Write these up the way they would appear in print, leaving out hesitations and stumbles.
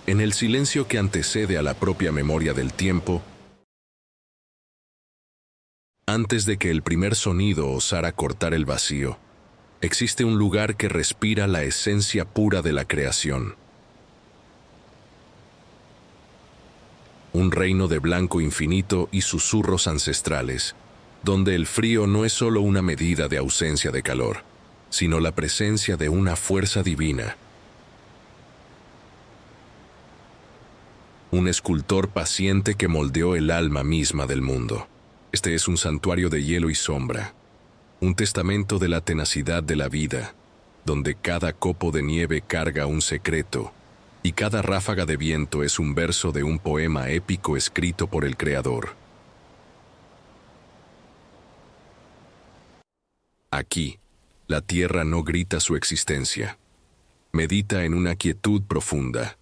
En el silencio que antecede a la propia memoria del tiempo, antes de que el primer sonido osara cortar el vacío, existe un lugar que respira la esencia pura de la creación. Un reino de blanco infinito y susurros ancestrales, donde el frío no es solo una medida de ausencia de calor, sino la presencia de una fuerza divina. Un escultor paciente que moldeó el alma misma del mundo. Este es un santuario de hielo y sombra, un testamento de la tenacidad de la vida, donde cada copo de nieve carga un secreto, y cada ráfaga de viento es un verso de un poema épico escrito por el Creador. Aquí, la tierra no grita su existencia. Medita en una quietud profunda,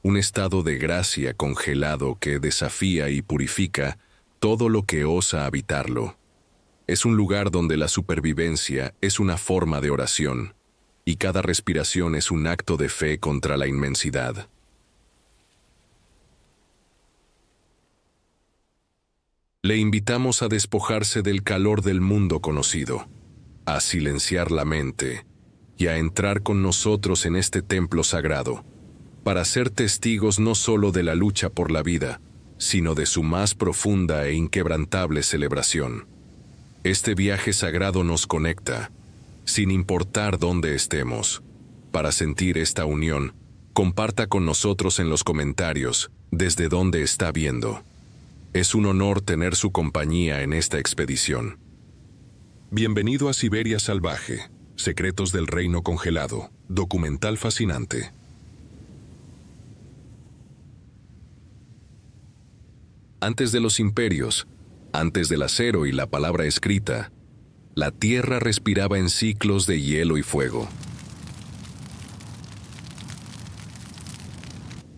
un estado de gracia congelado que desafía y purifica todo lo que osa habitarlo. Es un lugar donde la supervivencia es una forma de oración, y cada respiración es un acto de fe contra la inmensidad. Le invitamos a despojarse del calor del mundo conocido, a silenciar la mente y a entrar con nosotros en este templo sagrado, para ser testigos no solo de la lucha por la vida, sino de su más profunda e inquebrantable celebración. Este viaje sagrado nos conecta, sin importar dónde estemos. Para sentir esta unión, comparta con nosotros en los comentarios desde dónde está viendo. Es un honor tener su compañía en esta expedición. Bienvenido a Siberia Salvaje, Secretos del Reino Congelado, documental fascinante. Antes de los imperios, antes del acero y la palabra escrita, la tierra respiraba en ciclos de hielo y fuego.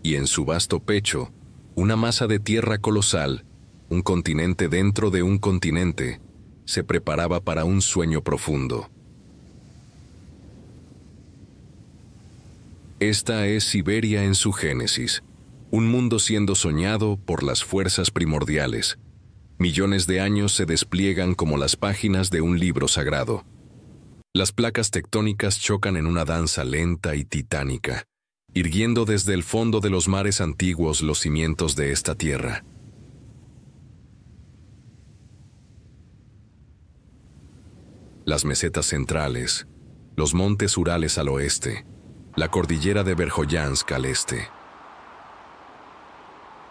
Y en su vasto pecho, una masa de tierra colosal, un continente dentro de un continente, se preparaba para un sueño profundo. Esta es Siberia en su génesis, un mundo siendo soñado por las fuerzas primordiales. Millones de años se despliegan como las páginas de un libro sagrado. Las placas tectónicas chocan en una danza lenta y titánica, irguiendo desde el fondo de los mares antiguos los cimientos de esta tierra. Las mesetas centrales, los montes Urales al oeste, la cordillera de Verjoyansk al este.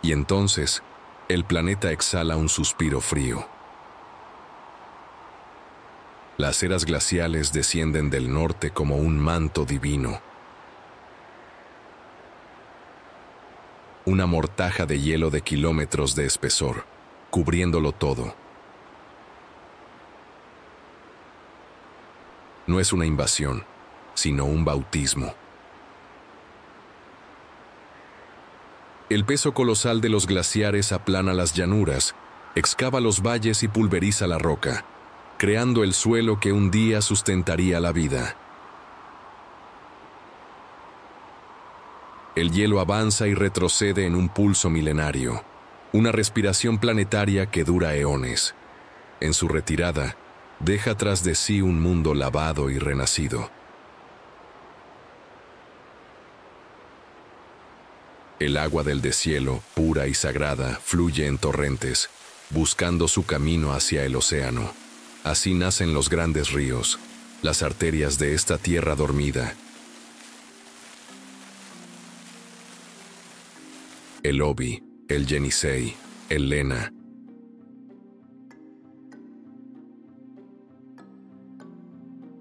Y entonces, el planeta exhala un suspiro frío. Las eras glaciales descienden del norte como un manto divino. Una mortaja de hielo de kilómetros de espesor, cubriéndolo todo. No es una invasión, sino un bautismo. El peso colosal de los glaciares aplana las llanuras, excava los valles y pulveriza la roca, creando el suelo que un día sustentaría la vida. El hielo avanza y retrocede en un pulso milenario, una respiración planetaria que dura eones. En su retirada, deja tras de sí un mundo lavado y renacido. El agua del deshielo, pura y sagrada, fluye en torrentes, buscando su camino hacia el océano. Así nacen los grandes ríos, las arterias de esta tierra dormida. El Obi, el Yenisei, el Lena.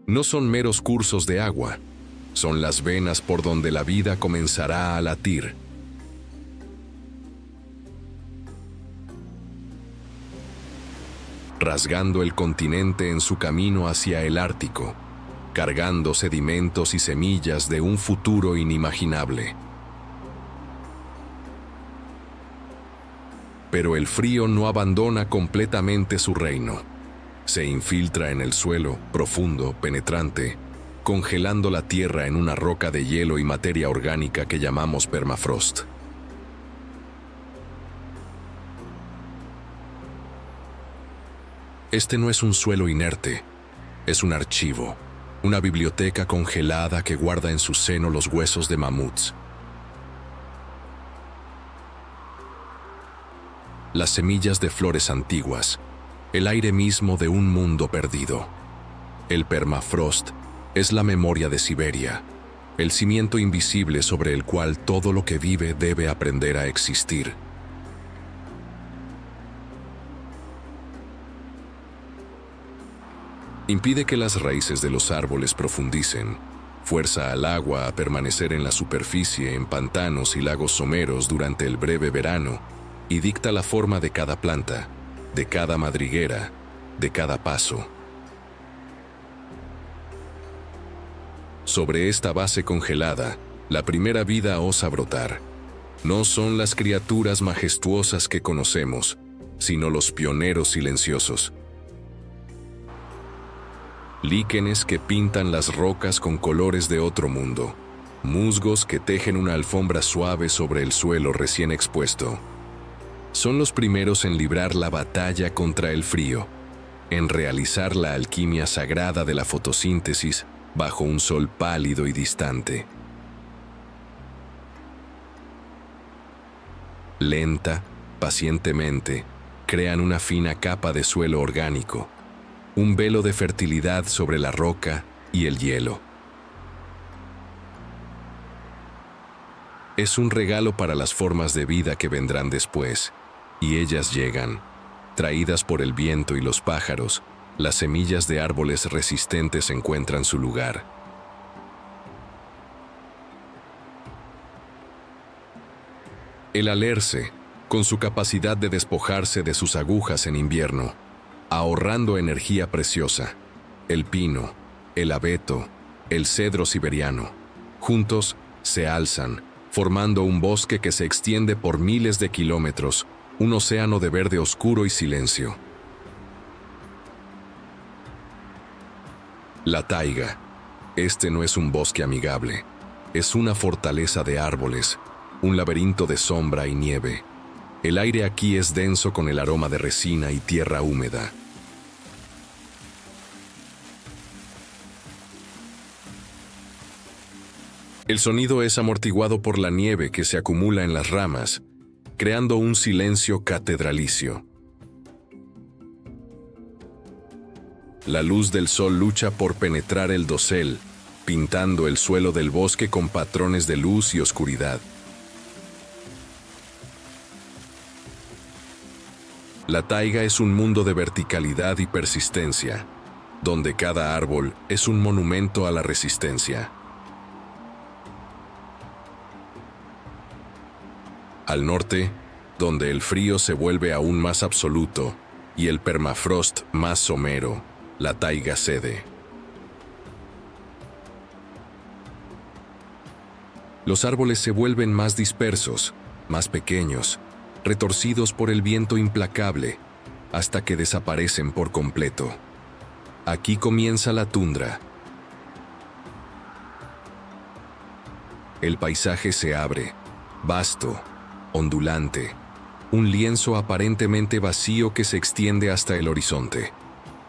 No son meros cursos de agua, son las venas por donde la vida comenzará a latir. Rasgando el continente en su camino hacia el Ártico, cargando sedimentos y semillas de un futuro inimaginable. Pero el frío no abandona completamente su reino. Se infiltra en el suelo, profundo, penetrante, congelando la Tierra en una roca de hielo y materia orgánica que llamamos permafrost. Este no es un suelo inerte, es un archivo, una biblioteca congelada que guarda en su seno los huesos de mamuts. Las semillas de flores antiguas, el aire mismo de un mundo perdido. El permafrost es la memoria de Siberia, el cimiento invisible sobre el cual todo lo que vive debe aprender a existir. Impide que las raíces de los árboles profundicen, fuerza al agua a permanecer en la superficie en pantanos y lagos someros durante el breve verano y dicta la forma de cada planta, de cada madriguera, de cada paso. Sobre esta base congelada, la primera vida osa brotar. No son las criaturas majestuosas que conocemos, sino los pioneros silenciosos. Líquenes que pintan las rocas con colores de otro mundo, musgos que tejen una alfombra suave sobre el suelo recién expuesto. Son los primeros en librar la batalla contra el frío, en realizar la alquimia sagrada de la fotosíntesis bajo un sol pálido y distante. Lenta, pacientemente, crean una fina capa de suelo orgánico, un velo de fertilidad sobre la roca y el hielo. Es un regalo para las formas de vida que vendrán después, y ellas llegan, traídas por el viento y los pájaros. Las semillas de árboles resistentes encuentran su lugar. El alerce, con su capacidad de despojarse de sus agujas en invierno, ahorrando energía preciosa. El pino, el abeto, el cedro siberiano, juntos se alzan, formando un bosque que se extiende por miles de kilómetros, un océano de verde oscuro y silencio. La taiga. Este no es un bosque amigable, es una fortaleza de árboles, un laberinto de sombra y nieve. El aire aquí es denso con el aroma de resina y tierra húmeda. El sonido es amortiguado por la nieve que se acumula en las ramas, creando un silencio catedralicio. La luz del sol lucha por penetrar el dosel, pintando el suelo del bosque con patrones de luz y oscuridad. La taiga es un mundo de verticalidad y persistencia, donde cada árbol es un monumento a la resistencia. Al norte, donde el frío se vuelve aún más absoluto y el permafrost más somero, la taiga cede. Los árboles se vuelven más dispersos, más pequeños, retorcidos por el viento implacable, hasta que desaparecen por completo. Aquí comienza la tundra. El paisaje se abre, vasto, ondulante, un lienzo aparentemente vacío que se extiende hasta el horizonte.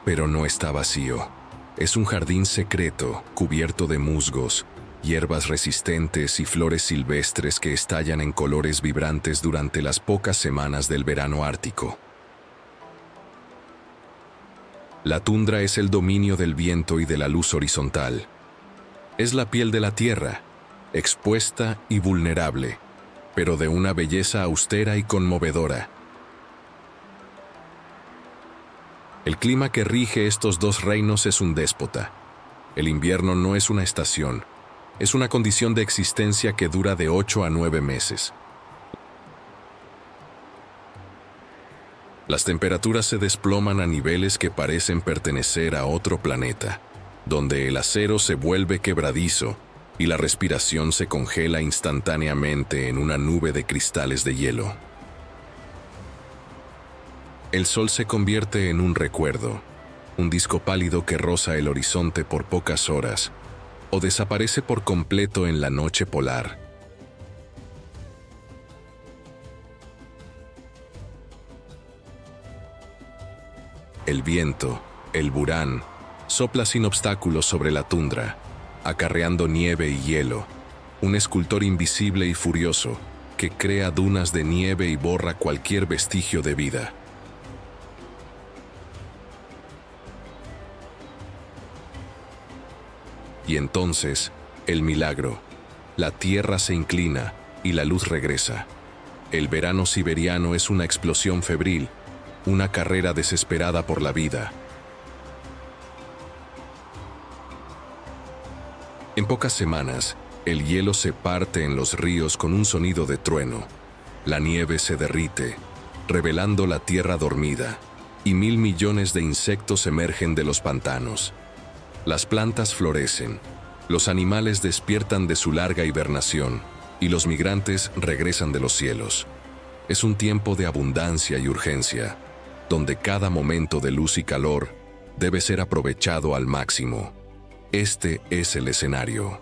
Pero no está vacío. Es un jardín secreto, cubierto de musgos, hierbas resistentes y flores silvestres que estallan en colores vibrantes durante las pocas semanas del verano ártico. La tundra es el dominio del viento y de la luz horizontal. Es la piel de la tierra, expuesta y vulnerable, pero de una belleza austera y conmovedora. El clima que rige estos dos reinos es un déspota. El invierno no es una estación, es una condición de existencia que dura de 8 a 9 meses. Las temperaturas se desploman a niveles que parecen pertenecer a otro planeta, donde el acero se vuelve quebradizo y la respiración se congela instantáneamente en una nube de cristales de hielo. El sol se convierte en un recuerdo, un disco pálido que roza el horizonte por pocas horas, o desaparece por completo en la noche polar. El viento, el burán, sopla sin obstáculos sobre la tundra, acarreando nieve y hielo, un escultor invisible y furioso que crea dunas de nieve y borra cualquier vestigio de vida. Y entonces, el milagro. La tierra se inclina y la luz regresa. El verano siberiano es una explosión febril, una carrera desesperada por la vida. En pocas semanas, el hielo se parte en los ríos con un sonido de trueno. La nieve se derrite, revelando la tierra dormida, y 1.000 millones de insectos emergen de los pantanos. Las plantas florecen, los animales despiertan de su larga hibernación, y los migrantes regresan de los cielos. Es un tiempo de abundancia y urgencia, donde cada momento de luz y calor debe ser aprovechado al máximo. Este es el escenario.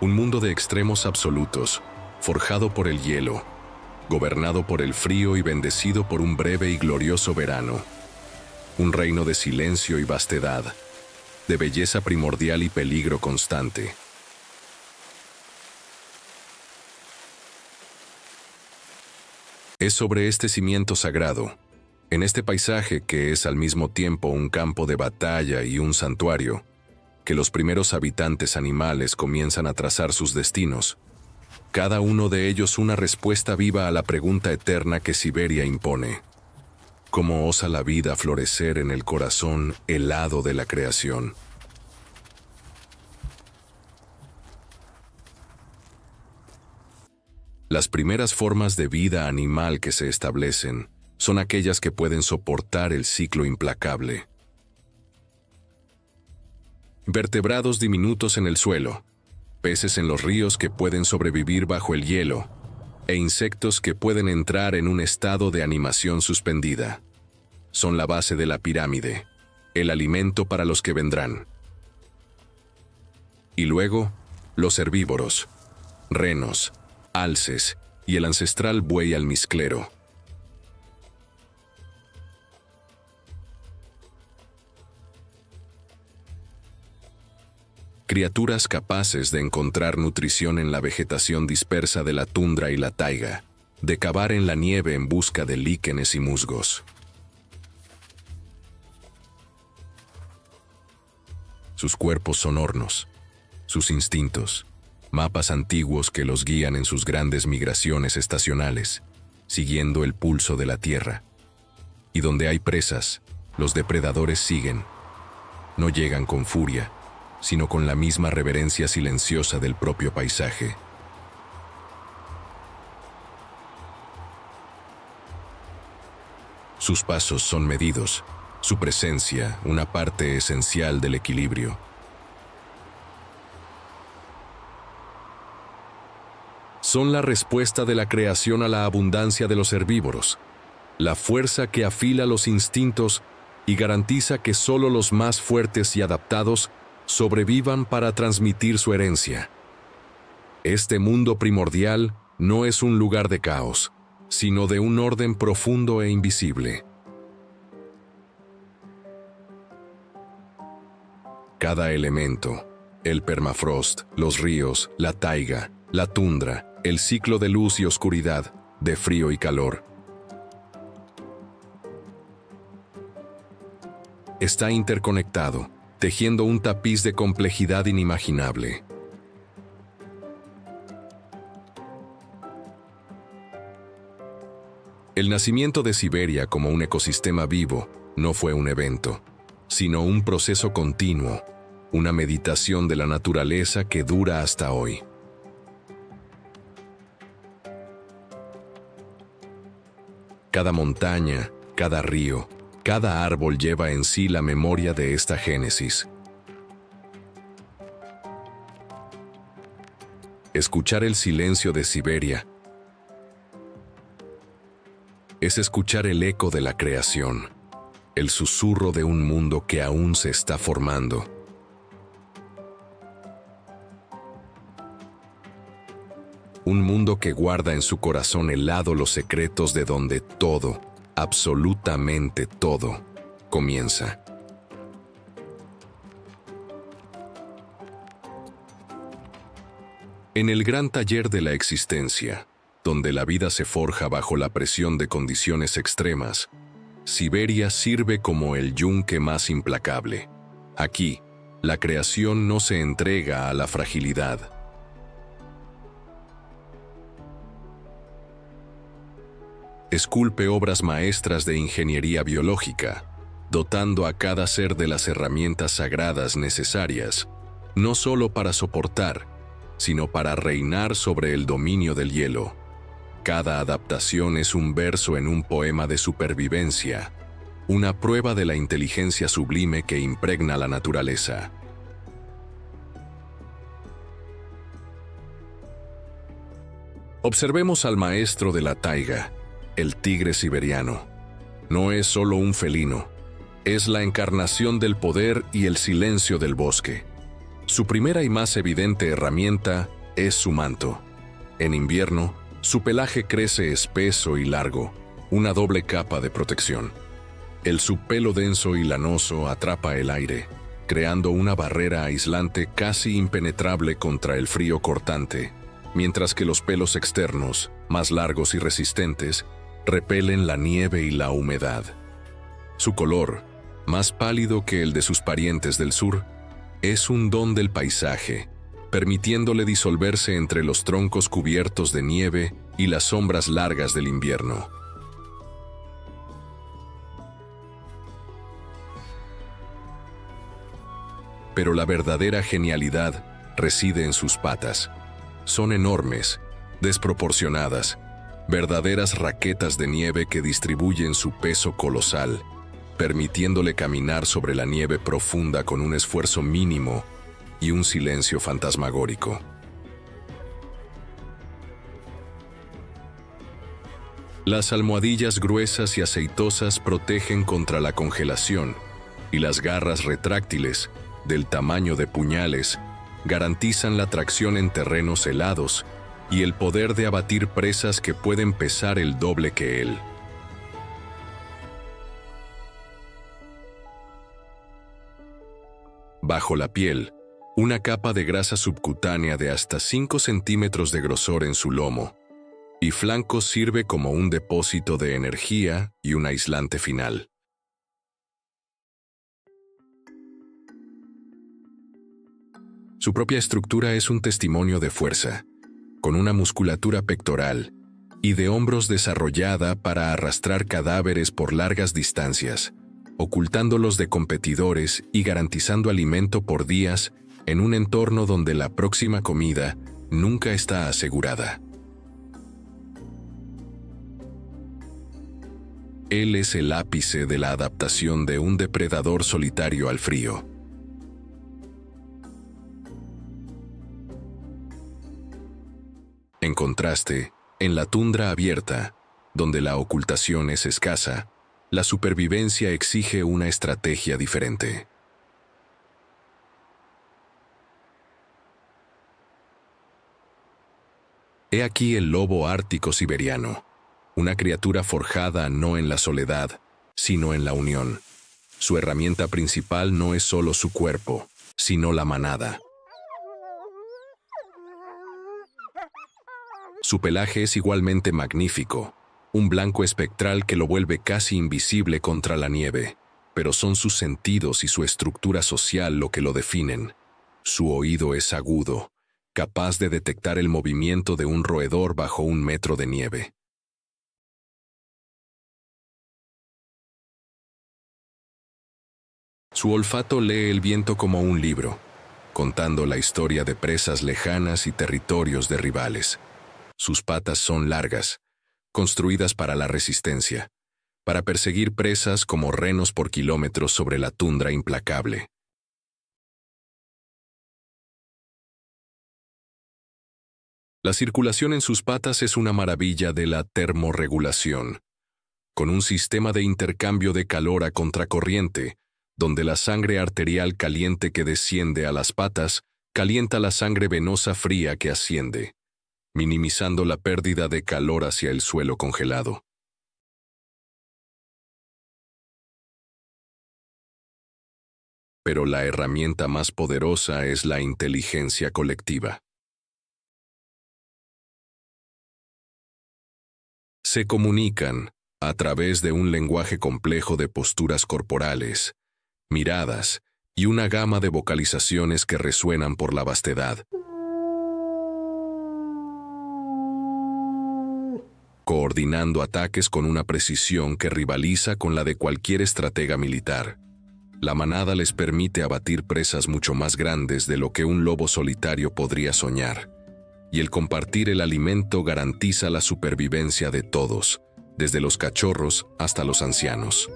Un mundo de extremos absolutos, forjado por el hielo, gobernado por el frío y bendecido por un breve y glorioso verano. Un reino de silencio y vastedad, de belleza primordial y peligro constante. Es sobre este cimiento sagrado, en este paisaje que es al mismo tiempo un campo de batalla y un santuario, que los primeros habitantes animales comienzan a trazar sus destinos, cada uno de ellos una respuesta viva a la pregunta eterna que Siberia impone. ¿Cómo osa la vida florecer en el corazón helado de la creación? Las primeras formas de vida animal que se establecen son aquellas que pueden soportar el ciclo implacable. Vertebrados diminutos en el suelo, peces en los ríos que pueden sobrevivir bajo el hielo, e insectos que pueden entrar en un estado de animación suspendida. Son la base de la pirámide, el alimento para los que vendrán. Y luego, los herbívoros, renos, alces y el ancestral buey almizclero. Criaturas capaces de encontrar nutrición en la vegetación dispersa de la tundra y la taiga, de cavar en la nieve en busca de líquenes y musgos. Sus cuerpos son hornos, sus instintos, mapas antiguos que los guían en sus grandes migraciones estacionales, siguiendo el pulso de la tierra. Y donde hay presas, los depredadores siguen. No llegan con furia, sino con la misma reverencia silenciosa del propio paisaje. Sus pasos son medidos, su presencia una parte esencial del equilibrio. Son la respuesta de la creación a la abundancia de los herbívoros, la fuerza que afila los instintos y garantiza que solo los más fuertes y adaptados sobrevivan para transmitir su herencia. Este mundo primordial no es un lugar de caos, sino de un orden profundo e invisible. Cada elemento, el permafrost, los ríos, la taiga, la tundra, el ciclo de luz y oscuridad, de frío y calor, está interconectado, tejiendo un tapiz de complejidad inimaginable. El nacimiento de Siberia como un ecosistema vivo no fue un evento, sino un proceso continuo, una meditación de la naturaleza que dura hasta hoy. Cada montaña, cada río, cada árbol lleva en sí la memoria de esta génesis. Escuchar el silencio de Siberia es escuchar el eco de la creación. el susurro de un mundo que aún se está formando. Un mundo que guarda en su corazón helado los secretos de donde todo, absolutamente todo, comienza. En el gran taller de la existencia, donde la vida se forja bajo la presión de condiciones extremas, Siberia sirve como el yunque más implacable. Aquí, la creación no se entrega a la fragilidad. Esculpe obras maestras de ingeniería biológica, dotando a cada ser de las herramientas sagradas necesarias, no solo para soportar, sino para reinar sobre el dominio del hielo. Cada adaptación es un verso en un poema de supervivencia, una prueba de la inteligencia sublime que impregna la naturaleza. Observemos al maestro de la taiga, el tigre siberiano. No es solo un felino, es la encarnación del poder y el silencio del bosque. Su primera y más evidente herramienta es su manto. En invierno, su pelaje crece espeso y largo, una doble capa de protección. El subpelo denso y lanoso atrapa el aire, creando una barrera aislante casi impenetrable contra el frío cortante, mientras que los pelos externos, más largos y resistentes, repelen la nieve y la humedad. Su color, más pálido que el de sus parientes del sur, es un don del paisaje, permitiéndole disolverse entre los troncos cubiertos de nieve y las sombras largas del invierno. Pero la verdadera genialidad reside en sus patas. Son enormes, desproporcionadas, verdaderas raquetas de nieve que distribuyen su peso colosal, permitiéndole caminar sobre la nieve profunda con un esfuerzo mínimo y un silencio fantasmagórico. Las almohadillas gruesas y aceitosas protegen contra la congelación, y las garras retráctiles, del tamaño de puñales, garantizan la tracción en terrenos helados y el poder de abatir presas que pueden pesar el doble que él. Bajo la piel, una capa de grasa subcutánea de hasta 5 centímetros de grosor en su lomo, y flanco sirve como un depósito de energía y un aislante final. Su propia estructura es un testimonio de fuerza, con una musculatura pectoral y de hombros desarrollada para arrastrar cadáveres por largas distancias, ocultándolos de competidores y garantizando alimento por días en un entorno donde la próxima comida nunca está asegurada. Él es el ápice de la adaptación de un depredador solitario al frío. En contraste, en la tundra abierta, donde la ocultación es escasa, la supervivencia exige una estrategia diferente. He aquí el lobo ártico siberiano, una criatura forjada no en la soledad, sino en la unión. Su herramienta principal no es solo su cuerpo, sino la manada. Su pelaje es igualmente magnífico, un blanco espectral que lo vuelve casi invisible contra la nieve, pero son sus sentidos y su estructura social lo que lo definen. Su oído es agudo, capaz de detectar el movimiento de un roedor bajo 1 metro de nieve. Su olfato lee el viento como un libro, contando la historia de presas lejanas y territorios de rivales. Sus patas son largas, construidas para la resistencia, para perseguir presas como renos por kilómetros sobre la tundra implacable. La circulación en sus patas es una maravilla de la termorregulación. con un sistema de intercambio de calor a contracorriente, donde la sangre arterial caliente que desciende a las patas calienta la sangre venosa fría que asciende, minimizando la pérdida de calor hacia el suelo congelado. Pero la herramienta más poderosa es la inteligencia colectiva. Se comunican a través de un lenguaje complejo de posturas corporales, miradas y una gama de vocalizaciones que resuenan por la vastedad, coordinando ataques con una precisión que rivaliza con la de cualquier estratega militar. La manada les permite abatir presas mucho más grandes de lo que un lobo solitario podría soñar, y el compartir el alimento garantiza la supervivencia de todos, desde los cachorros hasta los ancianos.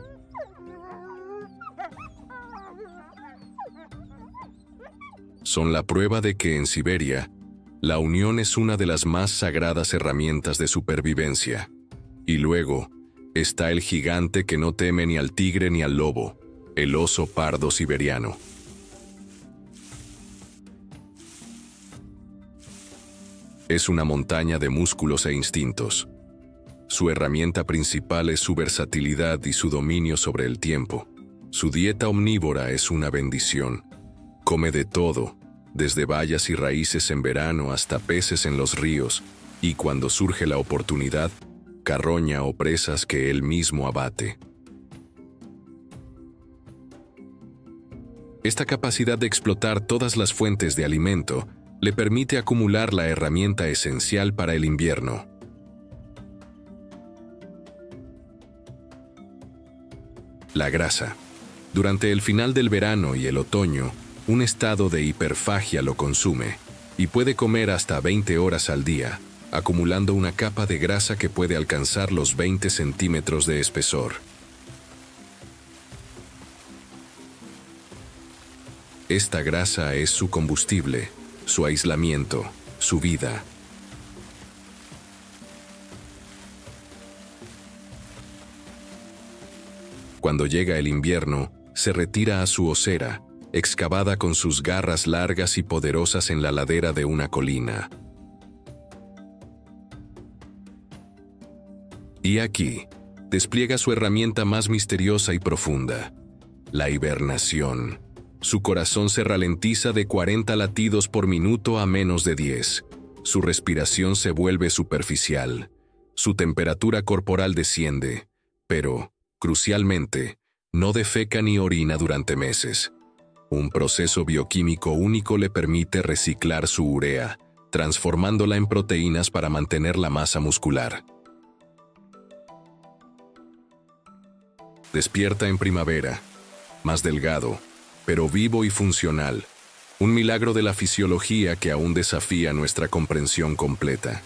Son la prueba de que en Siberia, la unión es una de las más sagradas herramientas de supervivencia. Y luego, está el gigante que no teme ni al tigre ni al lobo, el oso pardo siberiano. Es una montaña de músculos e instintos. Su herramienta principal es su versatilidad y su dominio sobre el tiempo. Su dieta omnívora es una bendición. Come de todo, desde bayas y raíces en verano hasta peces en los ríos, y cuando surge la oportunidad, carroña o presas que él mismo abate. Esta capacidad de explotar todas las fuentes de alimento le permite acumular la herramienta esencial para el invierno. La grasa. Durante el final del verano y el otoño, un estado de hiperfagia lo consume y puede comer hasta 20 horas al día, acumulando una capa de grasa que puede alcanzar los 20 centímetros de espesor. Esta grasa es su combustible, su aislamiento, su vida. Cuando llega el invierno, se retira a su osera, excavada con sus garras largas y poderosas en la ladera de una colina. Y aquí, despliega su herramienta más misteriosa y profunda, la hibernación. Su corazón se ralentiza de 40 latidos por minuto a menos de 10. Su respiración se vuelve superficial. Su temperatura corporal desciende, pero, crucialmente, no defeca ni orina durante meses. Un proceso bioquímico único le permite reciclar su urea, transformándola en proteínas para mantener la masa muscular. Despierta en primavera, más delgado, pero vivo y funcional, un milagro de la fisiología que aún desafía nuestra comprensión completa.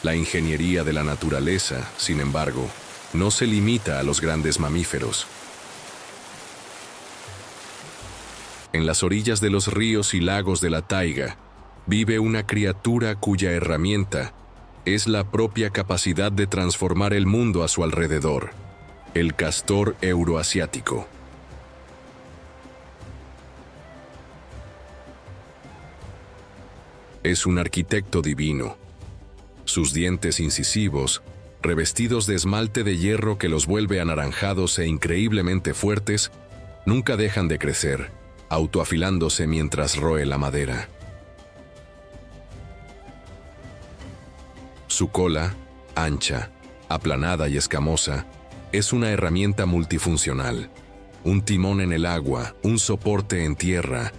La ingeniería de la naturaleza, sin embargo, no se limita a los grandes mamíferos. En las orillas de los ríos y lagos de la taiga, vive una criatura cuya herramienta es la propia capacidad de transformar el mundo a su alrededor, el castor euroasiático. Es un arquitecto divino. Sus dientes incisivos, revestidos de esmalte de hierro que los vuelve anaranjados e increíblemente fuertes, nunca dejan de crecer, autoafilándose mientras roe la madera. Su cola, ancha, aplanada y escamosa, es una herramienta multifuncional. Un timón en el agua, un soporte en tierra,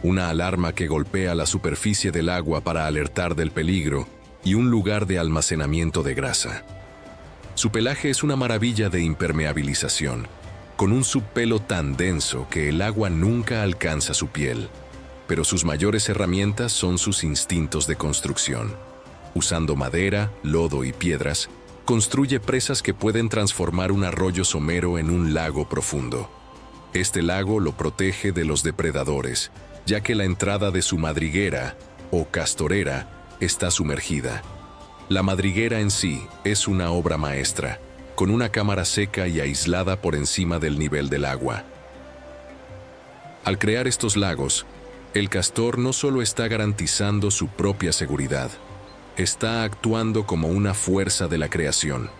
una alarma que golpea la superficie del agua para alertar del peligro y un lugar de almacenamiento de grasa. Su pelaje es una maravilla de impermeabilización, con un subpelo tan denso que el agua nunca alcanza su piel. Pero sus mayores herramientas son sus instintos de construcción. Usando madera, lodo y piedras, construye presas que pueden transformar un arroyo somero en un lago profundo. Este lago lo protege de los depredadores, ya que la entrada de su madriguera, o castorera, está sumergida. La madriguera en sí es una obra maestra, con una cámara seca y aislada por encima del nivel del agua. Al crear estos lagos, el castor no solo está garantizando su propia seguridad, está actuando como una fuerza de la creación.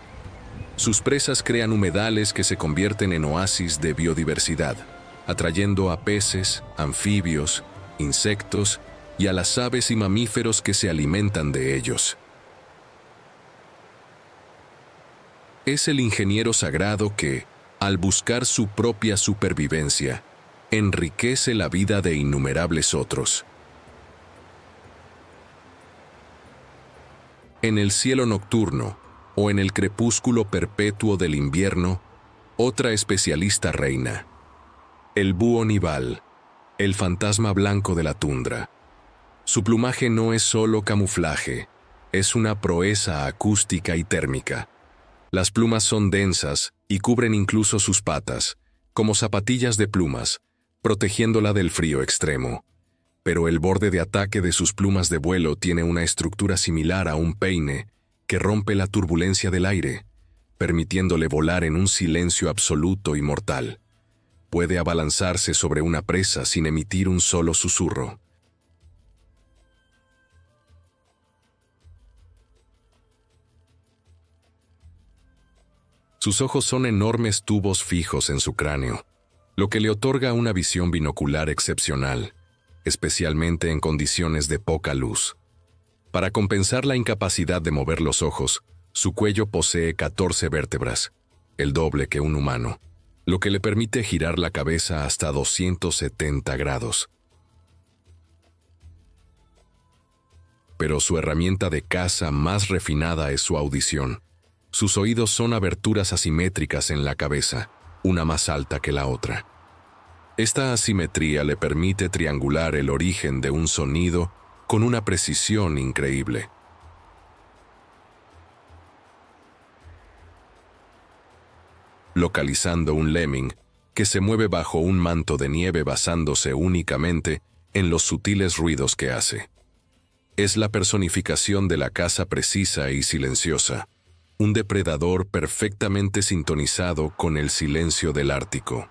Sus presas crean humedales que se convierten en oasis de biodiversidad, atrayendo a peces, anfibios, insectos y a las aves y mamíferos que se alimentan de ellos. Es el ingeniero sagrado que, al buscar su propia supervivencia, enriquece la vida de innumerables otros. En el cielo nocturno, o en el crepúsculo perpetuo del invierno, otra especialista reina. El búho nival, el fantasma blanco de la tundra. Su plumaje no es solo camuflaje, es una proeza acústica y térmica. Las plumas son densas y cubren incluso sus patas, como zapatillas de plumas, protegiéndola del frío extremo. Pero el borde de ataque de sus plumas de vuelo tiene una estructura similar a un peine que rompe la turbulencia del aire, permitiéndole volar en un silencio absoluto y mortal. Puede abalanzarse sobre una presa sin emitir un solo susurro. Sus ojos son enormes tubos fijos en su cráneo, lo que le otorga una visión binocular excepcional, especialmente en condiciones de poca luz. Para compensar la incapacidad de mover los ojos, su cuello posee 14 vértebras, el doble que un humano, lo que le permite girar la cabeza hasta 270 grados. Pero su herramienta de caza más refinada es su audición. Sus oídos son aberturas asimétricas en la cabeza, una más alta que la otra. Esta asimetría le permite triangular el origen de un sonido con una precisión increíble. Localizando un lemming que se mueve bajo un manto de nieve basándose únicamente en los sutiles ruidos que hace. Es la personificación de la caza precisa y silenciosa, un depredador perfectamente sintonizado con el silencio del Ártico.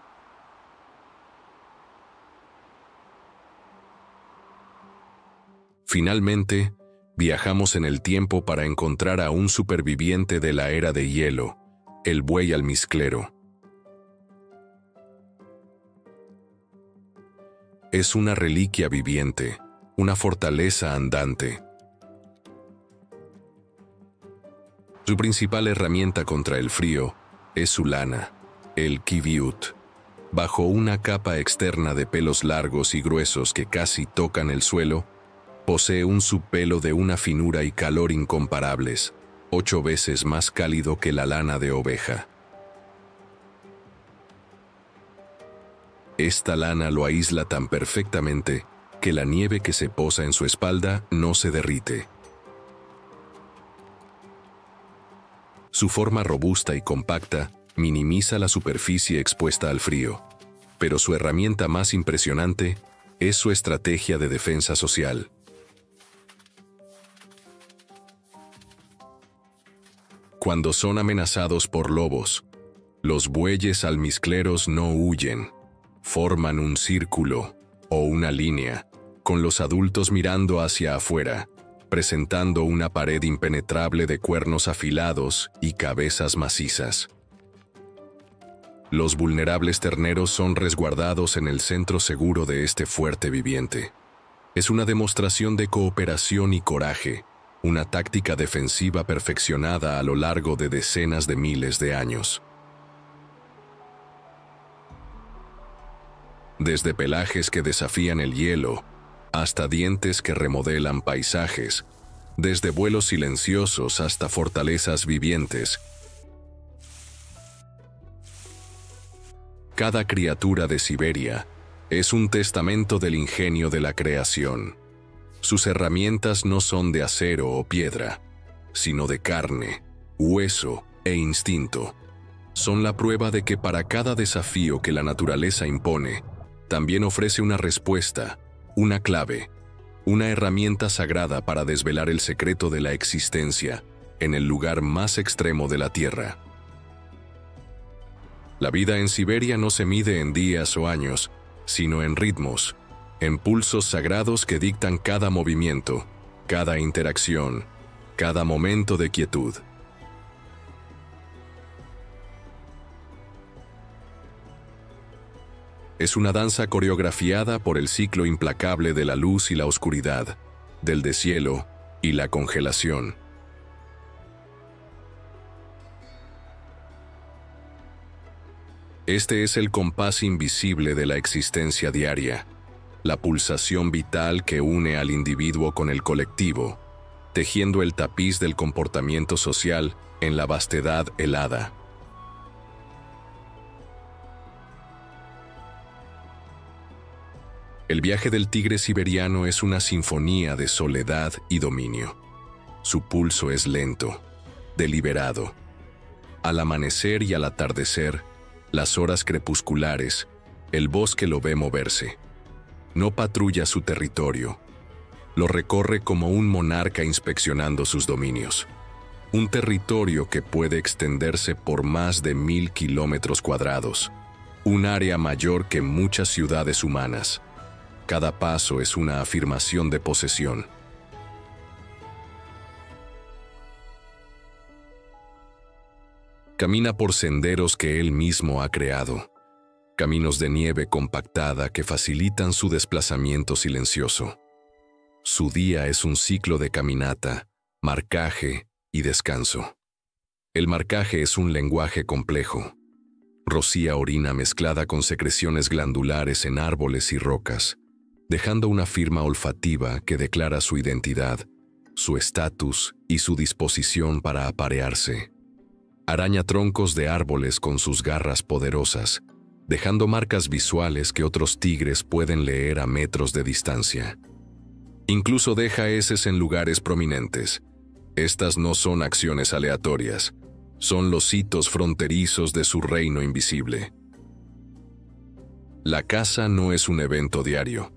Finalmente, viajamos en el tiempo para encontrar a un superviviente de la era de hielo, el buey almizclero. Es una reliquia viviente, una fortaleza andante. Su principal herramienta contra el frío es su lana, el kiviut. Bajo una capa externa de pelos largos y gruesos que casi tocan el suelo, posee un subpelo de una finura y calor incomparables, 8 veces más cálido que la lana de oveja. Esta lana lo aísla tan perfectamente que la nieve que se posa en su espalda no se derrite. Su forma robusta y compacta minimiza la superficie expuesta al frío, pero su herramienta más impresionante es su estrategia de defensa social. Cuando son amenazados por lobos, los bueyes almizcleros no huyen, forman un círculo o una línea, con los adultos mirando hacia afuera, presentando una pared impenetrable de cuernos afilados y cabezas macizas. Los vulnerables terneros son resguardados en el centro seguro de este fuerte viviente. Es una demostración de cooperación y coraje, una táctica defensiva perfeccionada a lo largo de decenas de miles de años. Desde pelajes que desafían el hielo, hasta dientes que remodelan paisajes, desde vuelos silenciosos hasta fortalezas vivientes. Cada criatura de Siberia es un testamento del ingenio de la creación. Sus herramientas no son de acero o piedra, sino de carne, hueso e instinto. Son la prueba de que para cada desafío que la naturaleza impone, también ofrece una respuesta, una clave, una herramienta sagrada para desvelar el secreto de la existencia en el lugar más extremo de la Tierra. La vida en Siberia no se mide en días o años, sino en ritmos, en pulsos sagrados que dictan cada movimiento, cada interacción, cada momento de quietud. Es una danza coreografiada por el ciclo implacable de la luz y la oscuridad, del deshielo y la congelación. Este es el compás invisible de la existencia diaria, la pulsación vital que une al individuo con el colectivo, tejiendo el tapiz del comportamiento social en la vastedad helada. El viaje del tigre siberiano es una sinfonía de soledad y dominio. Su pulso es lento, deliberado. Al amanecer y al atardecer, las horas crepusculares, el bosque lo ve moverse. No patrulla su territorio. Lo recorre como un monarca inspeccionando sus dominios. Un territorio que puede extenderse por más de 1000 kilómetros cuadrados. Un área mayor que muchas ciudades humanas. Cada paso es una afirmación de posesión. Camina por senderos que él mismo ha creado, caminos de nieve compactada que facilitan su desplazamiento silencioso. Su día es un ciclo de caminata, marcaje y descanso. El marcaje es un lenguaje complejo. Rocía orina mezclada con secreciones glandulares en árboles y rocas, dejando una firma olfativa que declara su identidad, su estatus y su disposición para aparearse. Araña troncos de árboles con sus garras poderosas, dejando marcas visuales que otros tigres pueden leer a metros de distancia. Incluso deja heces en lugares prominentes. Estas no son acciones aleatorias, son los hitos fronterizos de su reino invisible. La caza no es un evento diario.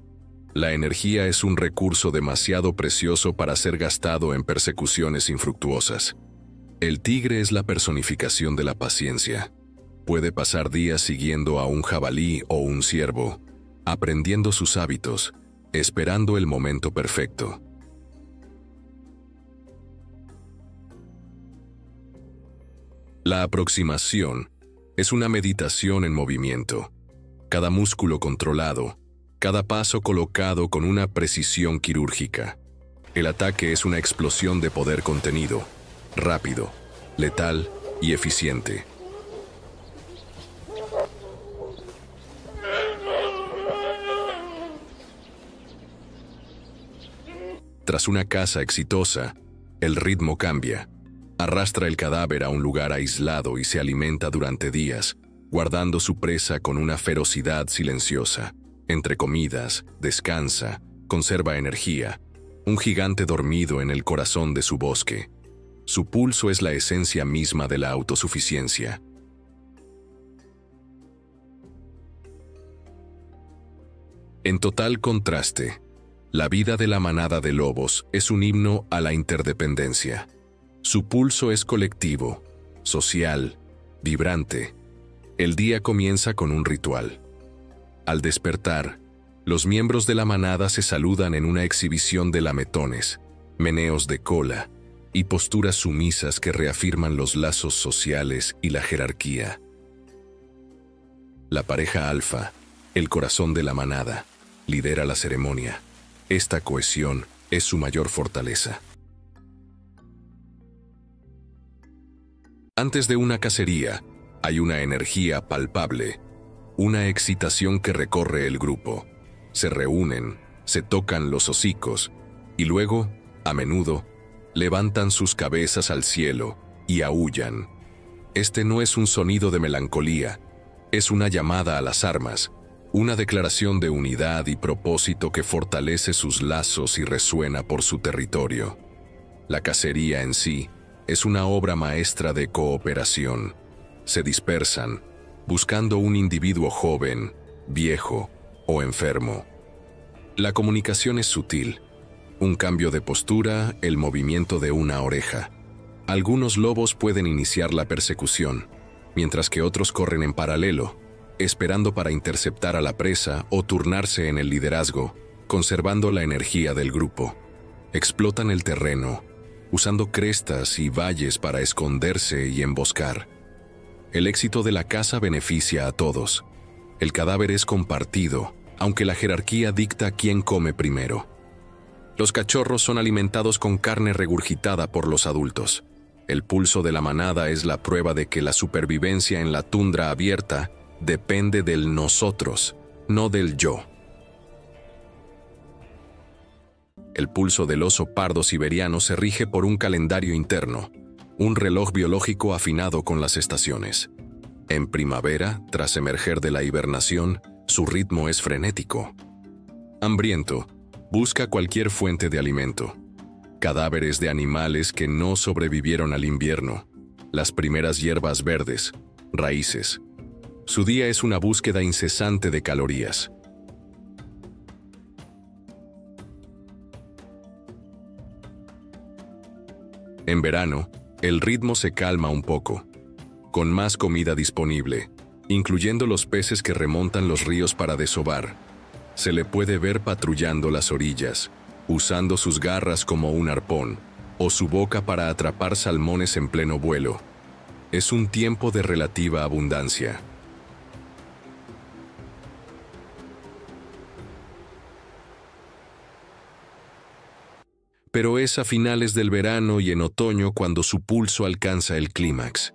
La energía es un recurso demasiado precioso para ser gastado en persecuciones infructuosas. El tigre es la personificación de la paciencia. Puede pasar días siguiendo a un jabalí o un ciervo, aprendiendo sus hábitos, esperando el momento perfecto. La aproximación es una meditación en movimiento. Cada músculo controlado, cada paso colocado con una precisión quirúrgica. El ataque es una explosión de poder contenido, rápido, letal y eficiente. Tras una caza exitosa, el ritmo cambia. Arrastra el cadáver a un lugar aislado y se alimenta durante días, guardando su presa con una ferocidad silenciosa. Entre comidas, descansa, conserva energía, un gigante dormido en el corazón de su bosque. Su pulso es la esencia misma de la autosuficiencia. En total contraste, la vida de la manada de lobos es un himno a la interdependencia. Su pulso es colectivo, social, vibrante. El día comienza con un ritual. Al despertar, los miembros de la manada se saludan en una exhibición de lametones, meneos de cola y posturas sumisas que reafirman los lazos sociales y la jerarquía. La pareja alfa, el corazón de la manada, lidera la ceremonia. Esta cohesión es su mayor fortaleza. Antes de una cacería, hay una energía palpable, una excitación que recorre el grupo. Se reúnen, se tocan los hocicos y luego, a menudo, levantan sus cabezas al cielo y aúllan. Este no es un sonido de melancolía, es una llamada a las armas, una declaración de unidad y propósito que fortalece sus lazos y resuena por su territorio. La cacería en sí es una obra maestra de cooperación. Se dispersan, buscando un individuo joven, viejo o enfermo. La comunicación es sutil. Un cambio de postura, el movimiento de una oreja. Algunos lobos pueden iniciar la persecución, mientras que otros corren en paralelo, esperando para interceptar a la presa o turnarse en el liderazgo, conservando la energía del grupo. Explotan el terreno, usando crestas y valles para esconderse y emboscar. El éxito de la caza beneficia a todos. El cadáver es compartido, aunque la jerarquía dicta quién come primero. Los cachorros son alimentados con carne regurgitada por los adultos. El pulso de la manada es la prueba de que la supervivencia en la tundra abierta depende del nosotros, no del yo. El pulso del oso pardo siberiano se rige por un calendario interno, un reloj biológico afinado con las estaciones. En primavera, tras emerger de la hibernación, su ritmo es frenético. Hambriento, busca cualquier fuente de alimento. Cadáveres de animales que no sobrevivieron al invierno, las primeras hierbas verdes, raíces. Su día es una búsqueda incesante de calorías. En verano, el ritmo se calma un poco, con más comida disponible, incluyendo los peces que remontan los ríos para desovar. Se le puede ver patrullando las orillas, usando sus garras como un arpón, o su boca para atrapar salmones en pleno vuelo. Es un tiempo de relativa abundancia. Pero es a finales del verano y en otoño cuando su pulso alcanza el clímax.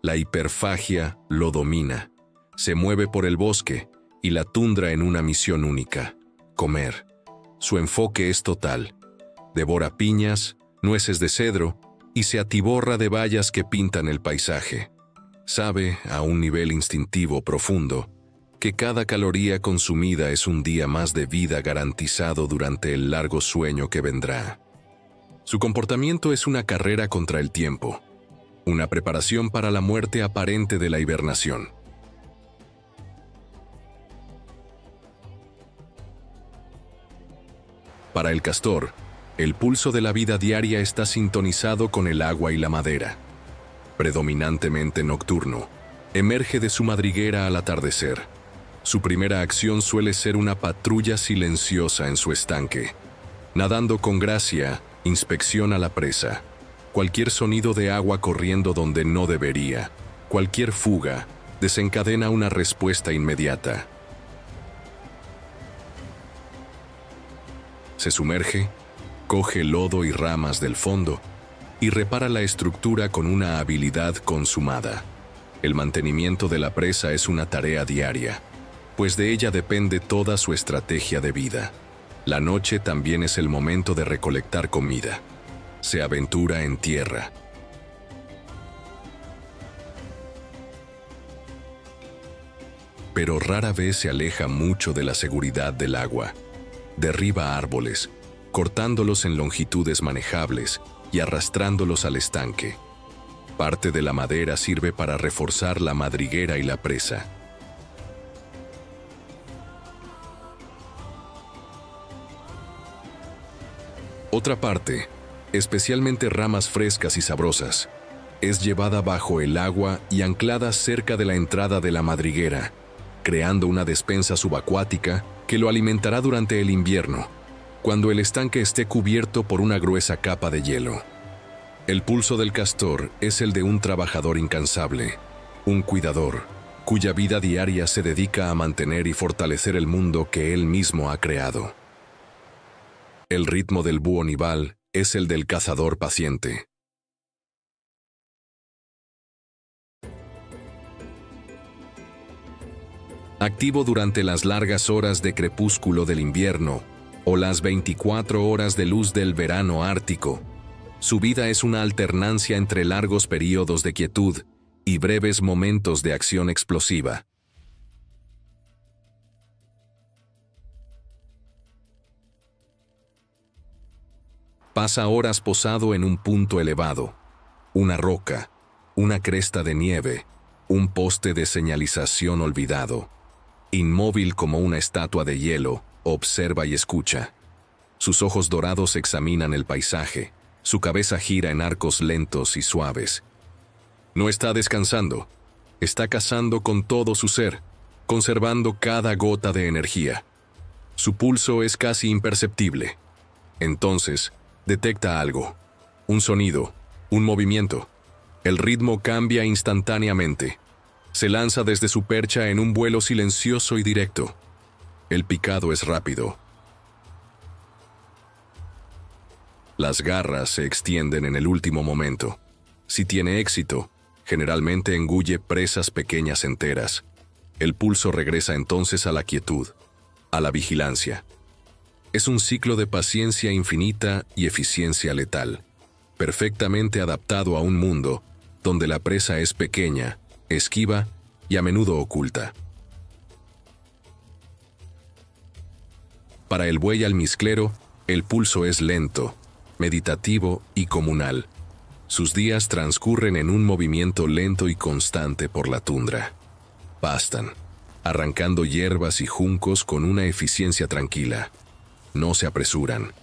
La hiperfagia lo domina, se mueve por el bosque y la tundra en una misión única: comer. Su enfoque es total. Devora piñas, nueces de cedro y se atiborra de bayas que pintan el paisaje. Sabe, a un nivel instintivo profundo, que cada caloría consumida es un día más de vida garantizado durante el largo sueño que vendrá. Su comportamiento es una carrera contra el tiempo, una preparación para la muerte aparente de la hibernación. Para el castor, el pulso de la vida diaria está sintonizado con el agua y la madera. Predominantemente nocturno, emerge de su madriguera al atardecer. Su primera acción suele ser una patrulla silenciosa en su estanque. Nadando con gracia, inspecciona la presa. Cualquier sonido de agua corriendo donde no debería, cualquier fuga, desencadena una respuesta inmediata. Se sumerge, coge lodo y ramas del fondo y repara la estructura con una habilidad consumada. El mantenimiento de la presa es una tarea diaria, pues de ella depende toda su estrategia de vida. La noche también es el momento de recolectar comida. Se aventura en tierra. Pero rara vez se aleja mucho de la seguridad del agua. Derriba árboles, cortándolos en longitudes manejables y arrastrándolos al estanque. Parte de la madera sirve para reforzar la madriguera y la presa. Otra parte, especialmente ramas frescas y sabrosas, es llevada bajo el agua y anclada cerca de la entrada de la madriguera, creando una despensa subacuática que lo alimentará durante el invierno, cuando el estanque esté cubierto por una gruesa capa de hielo. El pulso del castor es el de un trabajador incansable, un cuidador, cuya vida diaria se dedica a mantener y fortalecer el mundo que él mismo ha creado. El ritmo del búho nival es el del cazador paciente. Activo durante las largas horas de crepúsculo del invierno o las 24 horas de luz del verano ártico, su vida es una alternancia entre largos períodos de quietud y breves momentos de acción explosiva. Pasa horas posado en un punto elevado, una roca, una cresta de nieve, un poste de señalización olvidado. Inmóvil como una estatua de hielo, observa y escucha. Sus ojos dorados examinan el paisaje, su cabeza gira en arcos lentos y suaves. No está descansando, Está cazando con todo su ser, conservando cada gota de energía. Su pulso es casi imperceptible. Entonces, detecta algo. Un sonido, un movimiento. El ritmo cambia instantáneamente. Se lanza desde su percha en un vuelo silencioso y directo. El picado es rápido. Las garras se extienden en el último momento. Si tiene éxito, generalmente engulle presas pequeñas enteras. El pulso regresa entonces a la quietud, a la vigilancia. Es un ciclo de paciencia infinita y eficiencia letal, perfectamente adaptado a un mundo donde la presa es pequeña, esquiva y a menudo oculta. Para el buey almizclero, el pulso es lento, meditativo y comunal. Sus días transcurren en un movimiento lento y constante por la tundra. Pastan, arrancando hierbas y juncos con una eficiencia tranquila. No se apresuran.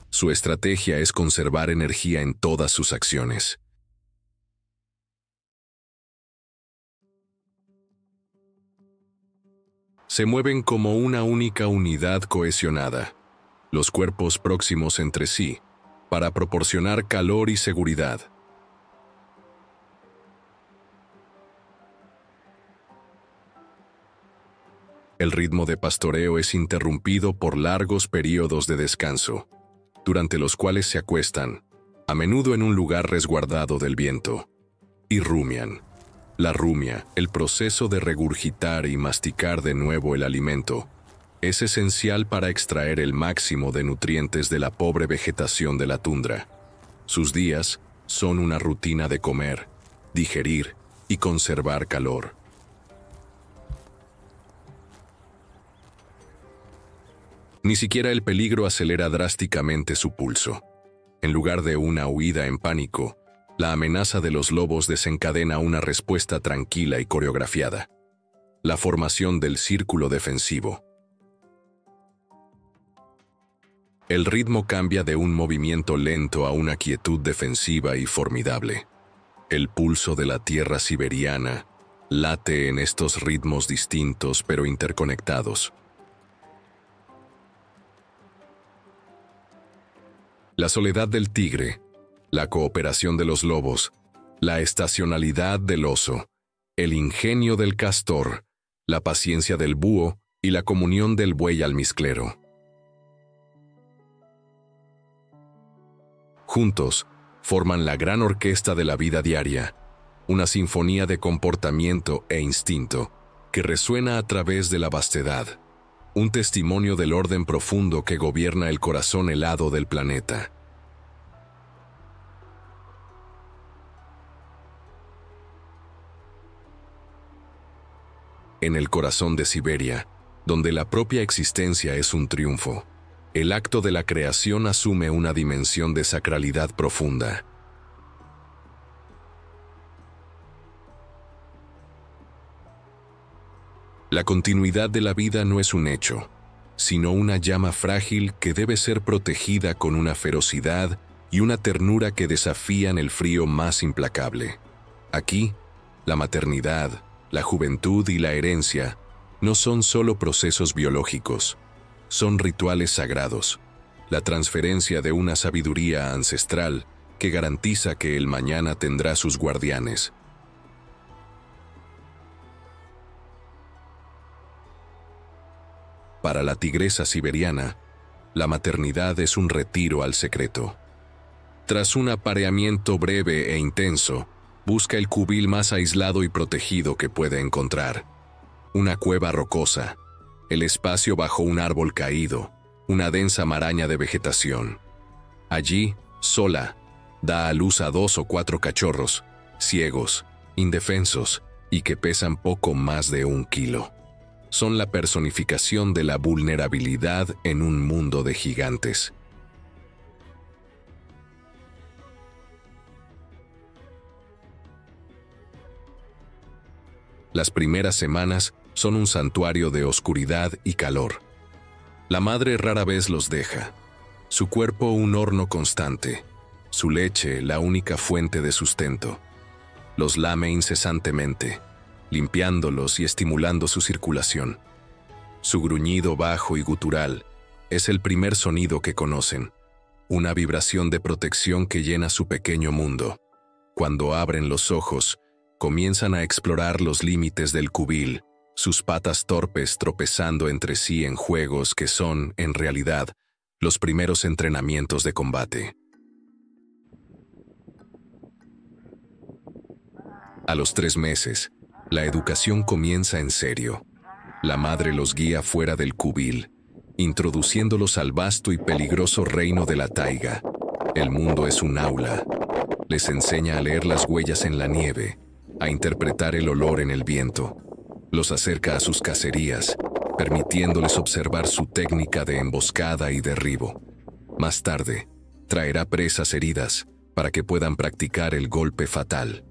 Su estrategia es conservar energía en todas sus acciones. Se mueven como una única unidad cohesionada, los cuerpos próximos entre sí, para proporcionar calor y seguridad. El ritmo de pastoreo es interrumpido por largos períodos de descanso, durante los cuales se acuestan, a menudo en un lugar resguardado del viento, y rumian. La rumia, el proceso de regurgitar y masticar de nuevo el alimento, es esencial para extraer el máximo de nutrientes de la pobre vegetación de la tundra. Sus días son una rutina de comer, digerir y conservar calor. Ni siquiera el peligro acelera drásticamente su pulso. En lugar de una huida en pánico, la amenaza de los lobos desencadena una respuesta tranquila y coreografiada: la formación del círculo defensivo. El ritmo cambia de un movimiento lento a una quietud defensiva y formidable. El pulso de la tierra siberiana late en estos ritmos distintos pero interconectados. La soledad del tigre, la cooperación de los lobos, la estacionalidad del oso, el ingenio del castor, la paciencia del búho y la comunión del buey almizclero. Juntos, forman la gran orquesta de la vida diaria, una sinfonía de comportamiento e instinto que resuena a través de la vastedad, un testimonio del orden profundo que gobierna el corazón helado del planeta. En el corazón de Siberia, donde la propia existencia es un triunfo, el acto de la creación asume una dimensión de sacralidad profunda. La continuidad de la vida no es un hecho, sino una llama frágil que debe ser protegida con una ferocidad y una ternura que desafían el frío más implacable. Aquí, la maternidad, la juventud y la herencia no son solo procesos biológicos, son rituales sagrados, la transferencia de una sabiduría ancestral que garantiza que el mañana tendrá sus guardianes. Para la tigresa siberiana, la maternidad es un retiro al secreto. Tras un apareamiento breve e intenso, busca el cubil más aislado y protegido que puede encontrar. Una cueva rocosa, el espacio bajo un árbol caído, una densa maraña de vegetación. Allí, sola, da a luz a 2 o 4 cachorros, ciegos, indefensos y que pesan poco más de 1 kilo. Son la personificación de la vulnerabilidad en un mundo de gigantes. Las primeras semanas son un santuario de oscuridad y calor. La madre rara vez los deja. Su cuerpo un horno constante, su leche la única fuente de sustento. Los lame incesantemente, limpiándolos y estimulando su circulación. Su gruñido bajo y gutural es el primer sonido que conocen, una vibración de protección que llena su pequeño mundo. Cuando abren los ojos, comienzan a explorar los límites del cubil, sus patas torpes tropezando entre sí en juegos que son, en realidad, los primeros entrenamientos de combate. A los 3 meses, la educación comienza en serio. La madre los guía fuera del cubil, introduciéndolos al vasto y peligroso reino de la taiga. El mundo es un aula. Les enseña a leer las huellas en la nieve, a interpretar el olor en el viento. Los acerca a sus cacerías, permitiéndoles observar su técnica de emboscada y derribo. Más tarde, traerá presas heridas para que puedan practicar el golpe fatal.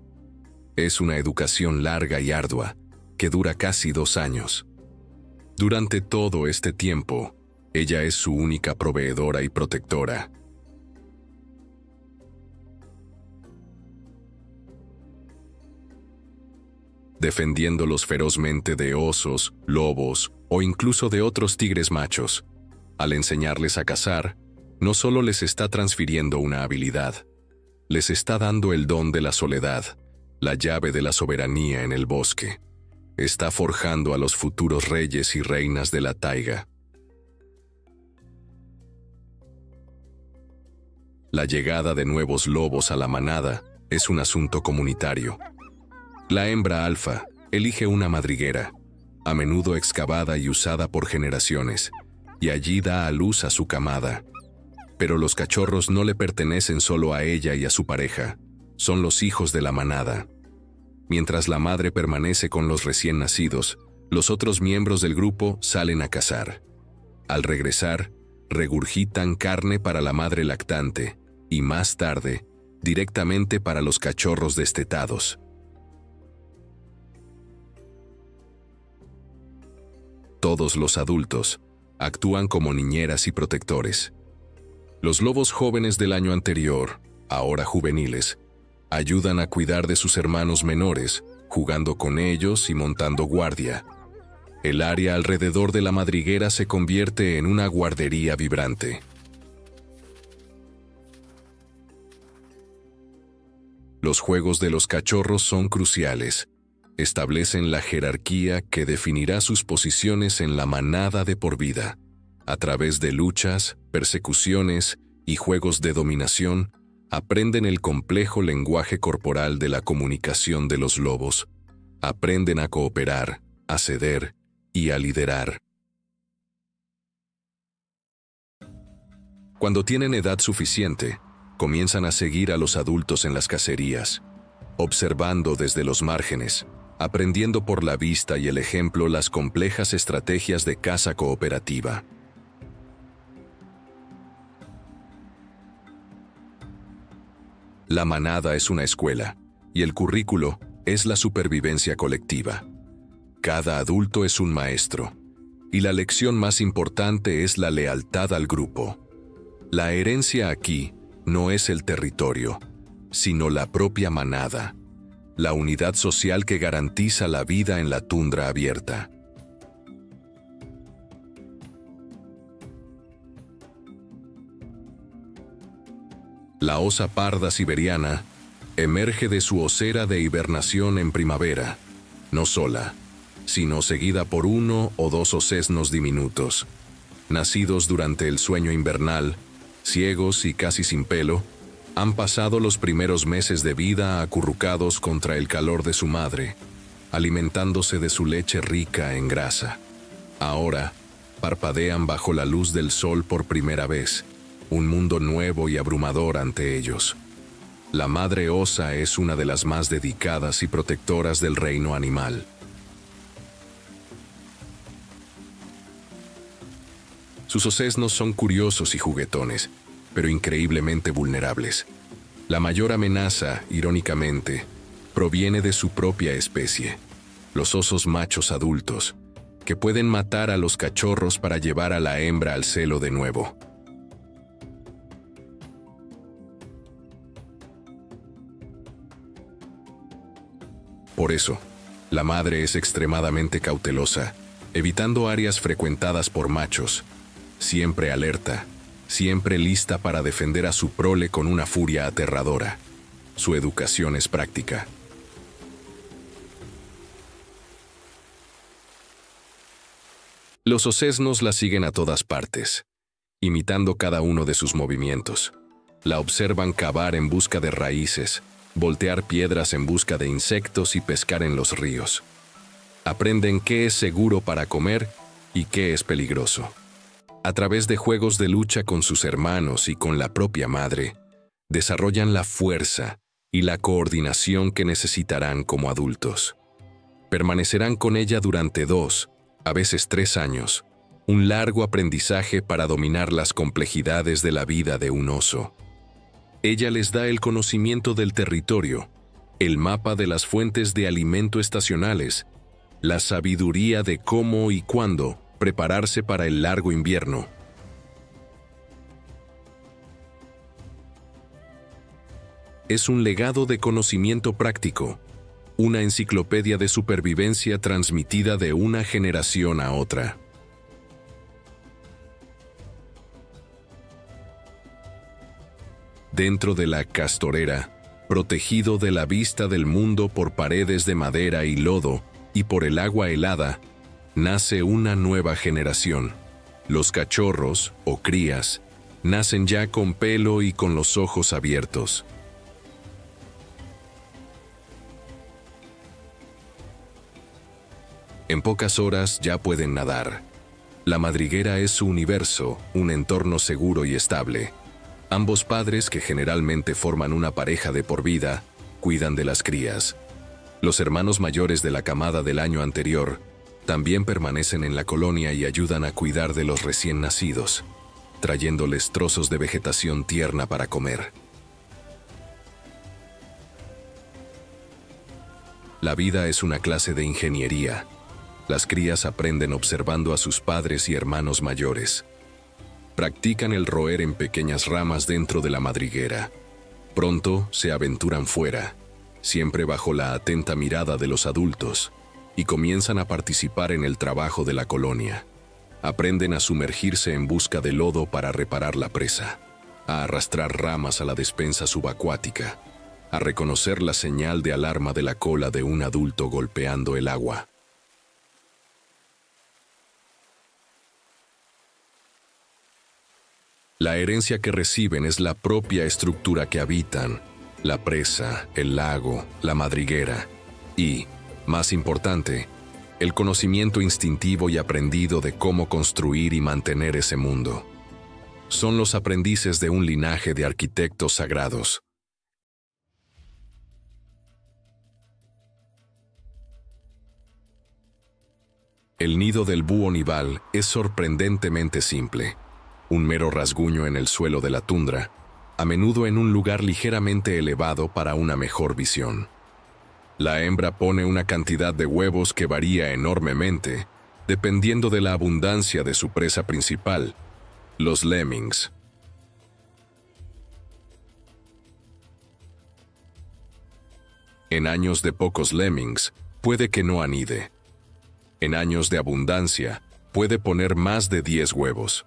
Es una educación larga y ardua, que dura casi 2 años. Durante todo este tiempo, ella es su única proveedora y protectora. Defendiéndolos ferozmente de osos, lobos o incluso de otros tigres machos. Al enseñarles a cazar, no solo les está transfiriendo una habilidad, les está dando el don de la soledad, la llave de la soberanía en el bosque. Está forjando a los futuros reyes y reinas de la taiga. La llegada de nuevos lobos a la manada es un asunto comunitario. La hembra alfa elige una madriguera, a menudo excavada y usada por generaciones, y allí da a luz a su camada. Pero los cachorros no le pertenecen solo a ella y a su pareja, son los hijos de la manada. Mientras la madre permanece con los recién nacidos, los otros miembros del grupo salen a cazar. Al regresar, regurgitan carne para la madre lactante y más tarde, directamente para los cachorros destetados. Todos los adultos actúan como niñeras y protectores. Los lobos jóvenes del año anterior, ahora juveniles, ayudan a cuidar de sus hermanos menores, jugando con ellos y montando guardia. El área alrededor de la madriguera se convierte en una guardería vibrante. Los juegos de los cachorros son cruciales. Establecen la jerarquía que definirá sus posiciones en la manada de por vida. A través de luchas, persecuciones y juegos de dominación, aprenden el complejo lenguaje corporal de la comunicación de los lobos. Aprenden a cooperar, a ceder y a liderar. Cuando tienen edad suficiente, comienzan a seguir a los adultos en las cacerías, observando desde los márgenes, aprendiendo por la vista y el ejemplo las complejas estrategias de caza cooperativa. La manada es una escuela, y el currículo es la supervivencia colectiva. Cada adulto es un maestro, y la lección más importante es la lealtad al grupo. La herencia aquí no es el territorio, sino la propia manada, la unidad social que garantiza la vida en la tundra abierta. La osa parda siberiana emerge de su osera de hibernación en primavera, no sola, sino seguida por 1 o 2 osesnos diminutos. Nacidos durante el sueño invernal, ciegos y casi sin pelo, han pasado los primeros meses de vida acurrucados contra el calor de su madre, alimentándose de su leche rica en grasa. Ahora, parpadean bajo la luz del sol por primera vez, un mundo nuevo y abrumador ante ellos. La madre osa es una de las más dedicadas y protectoras del reino animal. Sus osesnos son curiosos y juguetones, pero increíblemente vulnerables. La mayor amenaza, irónicamente, proviene de su propia especie, los osos machos adultos, que pueden matar a los cachorros para llevar a la hembra al celo de nuevo. Por eso, La madre es extremadamente cautelosa, evitando áreas frecuentadas por machos, siempre alerta, siempre lista para defender a su prole con una furia aterradora. Su educación es práctica. Los osesnos la siguen a todas partes, imitando cada uno de sus movimientos. La observan cavar en busca de raíces, voltear piedras en busca de insectos y pescar en los ríos. Aprenden qué es seguro para comer y qué es peligroso. A través de juegos de lucha con sus hermanos y con la propia madre, desarrollan la fuerza y la coordinación que necesitarán como adultos. Permanecerán con ella durante 2, a veces 3 años, un largo aprendizaje para dominar las complejidades de la vida de un oso. Ella les da el conocimiento del territorio, el mapa de las fuentes de alimento estacionales, la sabiduría de cómo y cuándo prepararse para el largo invierno. Es un legado de conocimiento práctico, una enciclopedia de supervivencia transmitida de una generación a otra. Dentro de la castorera, protegido de la vista del mundo por paredes de madera y lodo y por el agua helada, nace una nueva generación. Los cachorros, o crías, nacen ya con pelo y con los ojos abiertos. En pocas horas ya pueden nadar. La madriguera es su universo, un entorno seguro y estable. Ambos padres, que generalmente forman una pareja de por vida, cuidan de las crías. Los hermanos mayores de la camada del año anterior también permanecen en la colonia y ayudan a cuidar de los recién nacidos, trayéndoles trozos de vegetación tierna para comer. La vida es una clase de ingeniería. Las crías aprenden observando a sus padres y hermanos mayores. Practican el roer en pequeñas ramas dentro de la madriguera. Pronto se aventuran fuera, siempre bajo la atenta mirada de los adultos, y comienzan a participar en el trabajo de la colonia. Aprenden a sumergirse en busca de lodo para reparar la presa, a arrastrar ramas a la despensa subacuática, a reconocer la señal de alarma de la cola de un adulto golpeando el agua. La herencia que reciben es la propia estructura que habitan, la presa, el lago, la madriguera y, más importante, el conocimiento instintivo y aprendido de cómo construir y mantener ese mundo. Son los aprendices de un linaje de arquitectos sagrados. El nido del búho nival es sorprendentemente simple. Un mero rasguño en el suelo de la tundra, a menudo en un lugar ligeramente elevado para una mejor visión. La hembra pone una cantidad de huevos que varía enormemente, dependiendo de la abundancia de su presa principal, los lemmings. En años de pocos lemmings, puede que no anide. En años de abundancia, puede poner más de 10 huevos.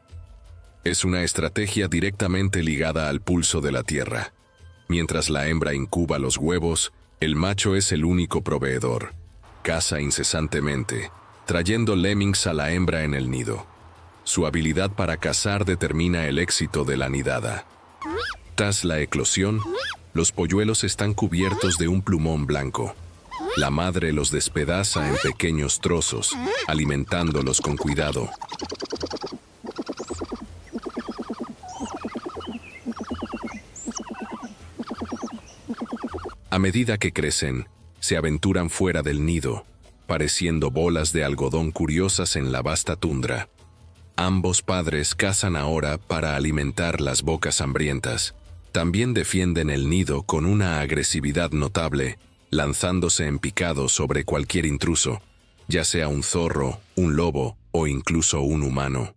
Es una estrategia directamente ligada al pulso de la tierra. Mientras la hembra incuba los huevos, el macho es el único proveedor. Caza incesantemente, trayendo lemmings a la hembra en el nido. Su habilidad para cazar determina el éxito de la nidada. Tras la eclosión, los polluelos están cubiertos de un plumón blanco. La madre los despedaza en pequeños trozos, alimentándolos con cuidado. A medida que crecen, se aventuran fuera del nido, pareciendo bolas de algodón curiosas en la vasta tundra. Ambos padres cazan ahora para alimentar las bocas hambrientas. También defienden el nido con una agresividad notable, lanzándose en picado sobre cualquier intruso, ya sea un zorro, un lobo o incluso un humano.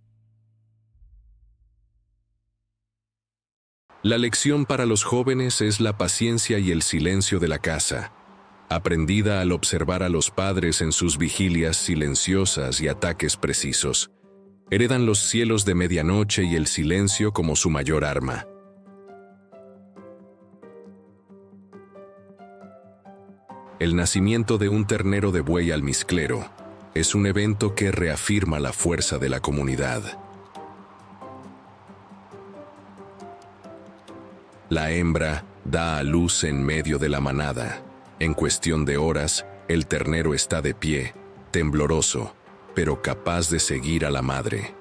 La lección para los jóvenes es la paciencia y el silencio de la caza. aprendida al observar a los padres en sus vigilias silenciosas y ataques precisos. Heredan los cielos de medianoche y el silencio como su mayor arma. El nacimiento de un ternero de buey almizclero es un evento que reafirma la fuerza de la comunidad. La hembra da a luz en medio de la manada. En cuestión de horas, el ternero está de pie, tembloroso, pero capaz de seguir a la madre.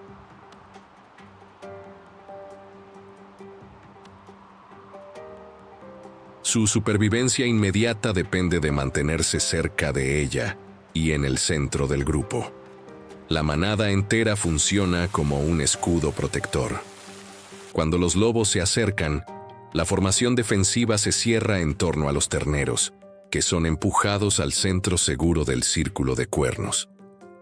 Su supervivencia inmediata depende de mantenerse cerca de ella y en el centro del grupo. La manada entera funciona como un escudo protector. Cuando los lobos se acercan, la formación defensiva se cierra en torno a los terneros, que son empujados al centro seguro del círculo de cuernos.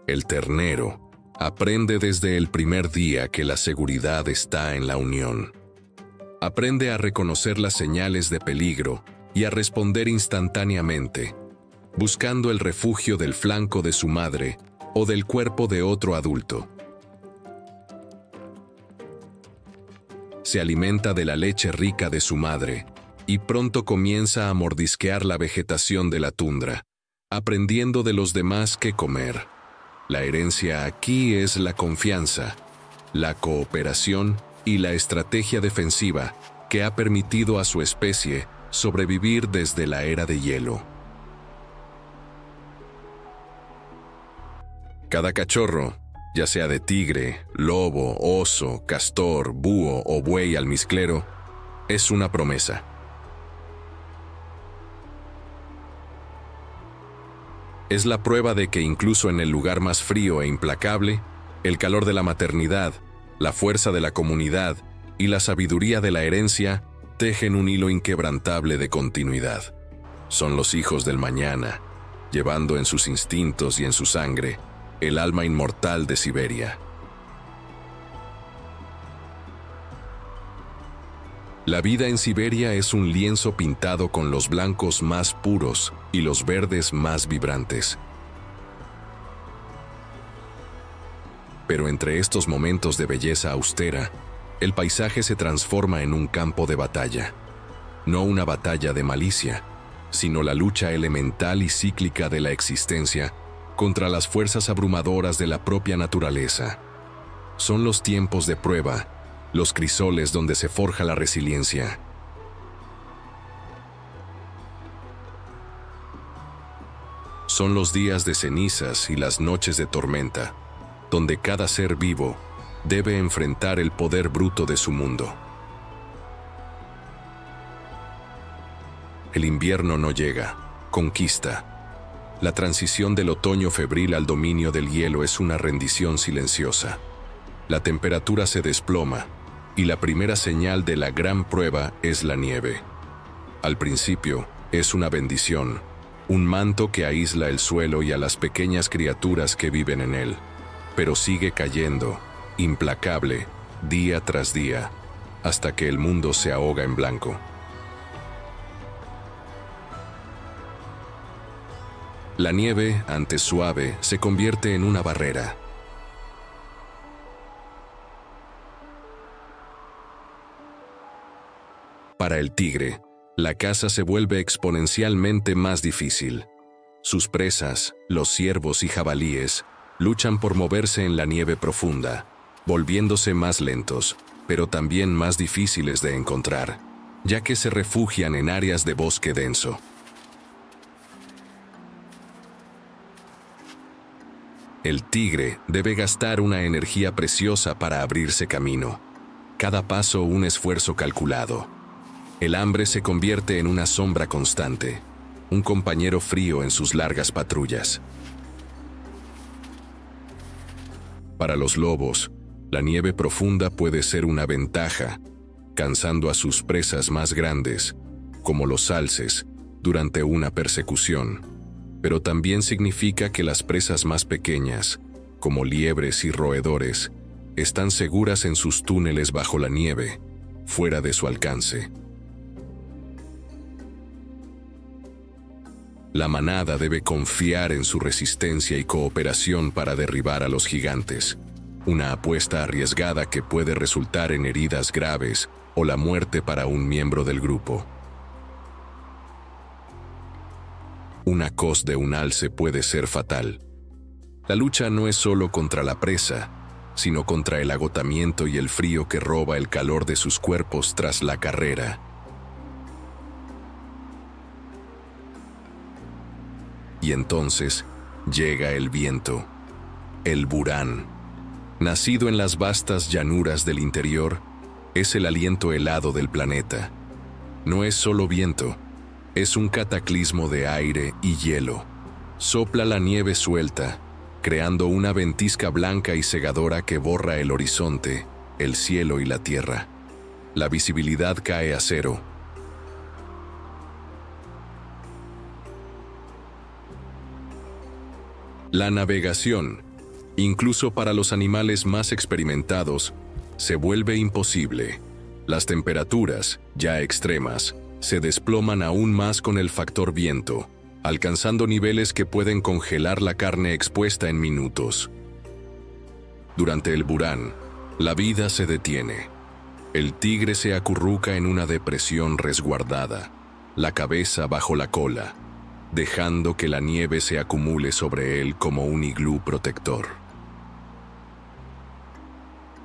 El ternero aprende desde el primer día que la seguridad está en la unión. Aprende a reconocer las señales de peligro y a responder instantáneamente, buscando el refugio del flanco de su madre o del cuerpo de otro adulto. Se alimenta de la leche rica de su madre y pronto comienza a mordisquear la vegetación de la tundra, aprendiendo de los demás qué comer. La herencia aquí es la confianza, la cooperación y la estrategia defensiva que ha permitido a su especie sobrevivir desde la era de hielo. Cada cachorro, ya sea de tigre, lobo, oso, castor, búho o buey almizclero, es una promesa. Es la prueba de que incluso en el lugar más frío e implacable, el calor de la maternidad, la fuerza de la comunidad y la sabiduría de la herencia tejen un hilo inquebrantable de continuidad. Son los hijos del mañana, llevando en sus instintos y en su sangre el alma inmortal de Siberia. La vida en Siberia es un lienzo pintado con los blancos más puros y los verdes más vibrantes. Pero entre estos momentos de belleza austera, el paisaje se transforma en un campo de batalla. No una batalla de malicia, sino la lucha elemental y cíclica de la existencia contra las fuerzas abrumadoras de la propia naturaleza. Son los tiempos de prueba, los crisoles donde se forja la resiliencia. Son los días de cenizas y las noches de tormenta, donde cada ser vivo debe enfrentar el poder bruto de su mundo. El invierno no llega, conquista. La transición del otoño febril al dominio del hielo es una rendición silenciosa. La temperatura se desploma, y la primera señal de la gran prueba es la nieve. Al principio, es una bendición, un manto que aísla el suelo y a las pequeñas criaturas que viven en él, pero sigue cayendo, implacable, día tras día, hasta que el mundo se ahoga en blanco. La nieve, antes suave, se convierte en una barrera. Para el tigre, la caza se vuelve exponencialmente más difícil. Sus presas, los ciervos y jabalíes, luchan por moverse en la nieve profunda, volviéndose más lentos, pero también más difíciles de encontrar, ya que se refugian en áreas de bosque denso. El tigre debe gastar una energía preciosa para abrirse camino. Cada paso un esfuerzo calculado. El hambre se convierte en una sombra constante, un compañero frío en sus largas patrullas. Para los lobos, la nieve profunda puede ser una ventaja, cansando a sus presas más grandes, como los alces, durante una persecución. Pero también significa que las presas más pequeñas, como liebres y roedores, están seguras en sus túneles bajo la nieve, fuera de su alcance. La manada debe confiar en su resistencia y cooperación para derribar a los gigantes. Una apuesta arriesgada que puede resultar en heridas graves o la muerte para un miembro del grupo. Una cos de un alce puede ser fatal. La lucha no es solo contra la presa, sino contra el agotamiento y el frío que roba el calor de sus cuerpos tras la carrera. Y entonces llega el viento, el burán. Nacido en las vastas llanuras del interior, es el aliento helado del planeta. No es solo viento, es un cataclismo de aire y hielo. Sopla la nieve suelta, creando una ventisca blanca y cegadora que borra el horizonte, el cielo y la tierra. La visibilidad cae a cero. La navegación, incluso para los animales más experimentados, se vuelve imposible. Las temperaturas, ya extremas, se desploman aún más con el factor viento, alcanzando niveles que pueden congelar la carne expuesta en minutos. Durante el burán, la vida se detiene. El tigre se acurruca en una depresión resguardada, la cabeza bajo la cola, dejando que la nieve se acumule sobre él como un iglú protector.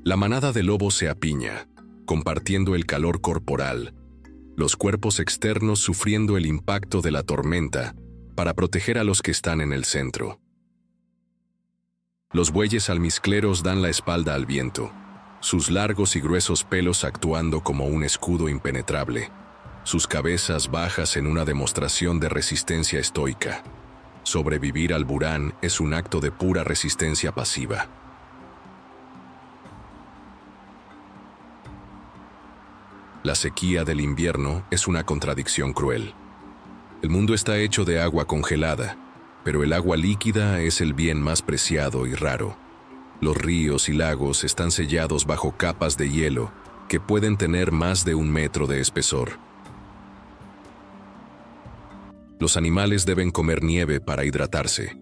La manada de lobos se apiña, compartiendo el calor corporal, los cuerpos externos sufriendo el impacto de la tormenta para proteger a los que están en el centro. Los bueyes almizcleros dan la espalda al viento, sus largos y gruesos pelos actuando como un escudo impenetrable, sus cabezas bajas en una demostración de resistencia estoica. Sobrevivir al burán es un acto de pura resistencia pasiva. La sequía del invierno es una contradicción cruel. El mundo está hecho de agua congelada, pero el agua líquida es el bien más preciado y raro. Los ríos y lagos están sellados bajo capas de hielo que pueden tener más de 1 metro de espesor. Los animales deben comer nieve para hidratarse,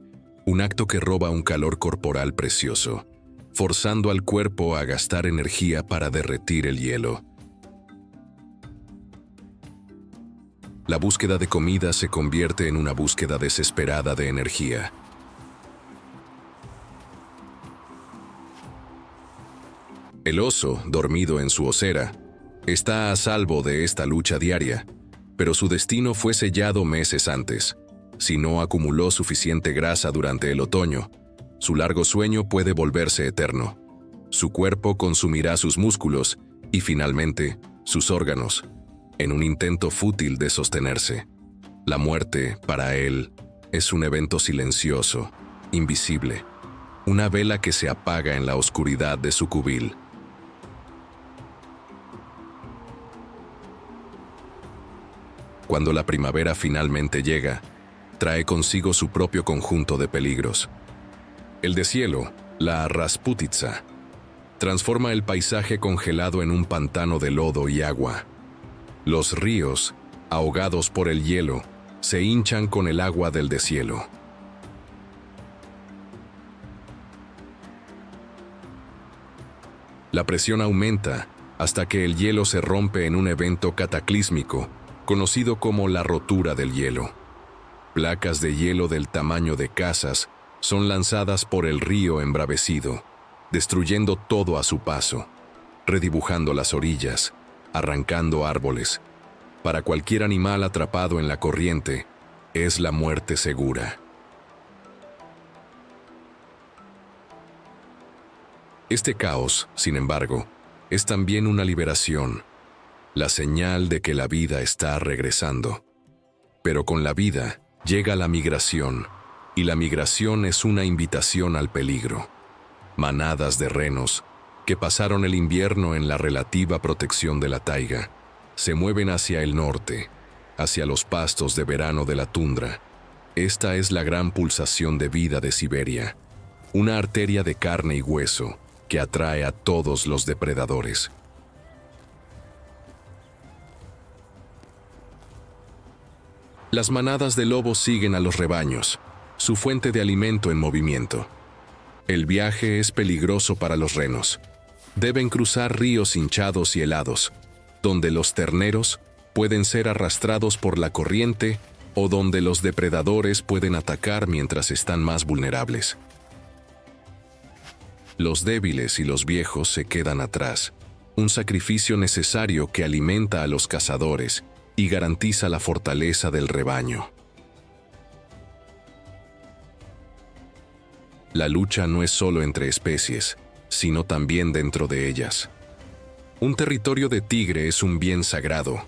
un acto que roba un calor corporal precioso, forzando al cuerpo a gastar energía para derretir el hielo. La búsqueda de comida se convierte en una búsqueda desesperada de energía. El oso, dormido en su osera, está a salvo de esta lucha diaria, pero su destino fue sellado meses antes. Si no acumuló suficiente grasa durante el otoño, su largo sueño puede volverse eterno. Su cuerpo consumirá sus músculos y, finalmente, sus órganos, en un intento fútil de sostenerse. La muerte, para él, es un evento silencioso, invisible, una vela que se apaga en la oscuridad de su cubil. Cuando la primavera finalmente llega, trae consigo su propio conjunto de peligros. El deshielo, la Rasputitsa, transforma el paisaje congelado en un pantano de lodo y agua. Los ríos, ahogados por el hielo, se hinchan con el agua del deshielo. La presión aumenta hasta que el hielo se rompe en un evento cataclísmico, conocido como la rotura del hielo. Placas de hielo del tamaño de casas son lanzadas por el río embravecido, destruyendo todo a su paso, redibujando las orillas, arrancando árboles. Para cualquier animal atrapado en la corriente, es la muerte segura. Este caos, sin embargo, es también una liberación, la señal de que la vida está regresando. Pero con la vida llega la migración, y la migración es una invitación al peligro. Manadas de renos, que pasaron el invierno en la relativa protección de la taiga, se mueven hacia el norte, hacia los pastos de verano de la tundra. Esta es la gran pulsación de vida de Siberia, una arteria de carne y hueso que atrae a todos los depredadores. Las manadas de lobos siguen a los rebaños, su fuente de alimento en movimiento. El viaje es peligroso para los renos. Deben cruzar ríos hinchados y helados, donde los terneros pueden ser arrastrados por la corriente o donde los depredadores pueden atacar mientras están más vulnerables. Los débiles y los viejos se quedan atrás, un sacrificio necesario que alimenta a los cazadores y garantiza la fortaleza del rebaño. La lucha no es solo entre especies, sino también dentro de ellas. Un territorio de tigre es un bien sagrado,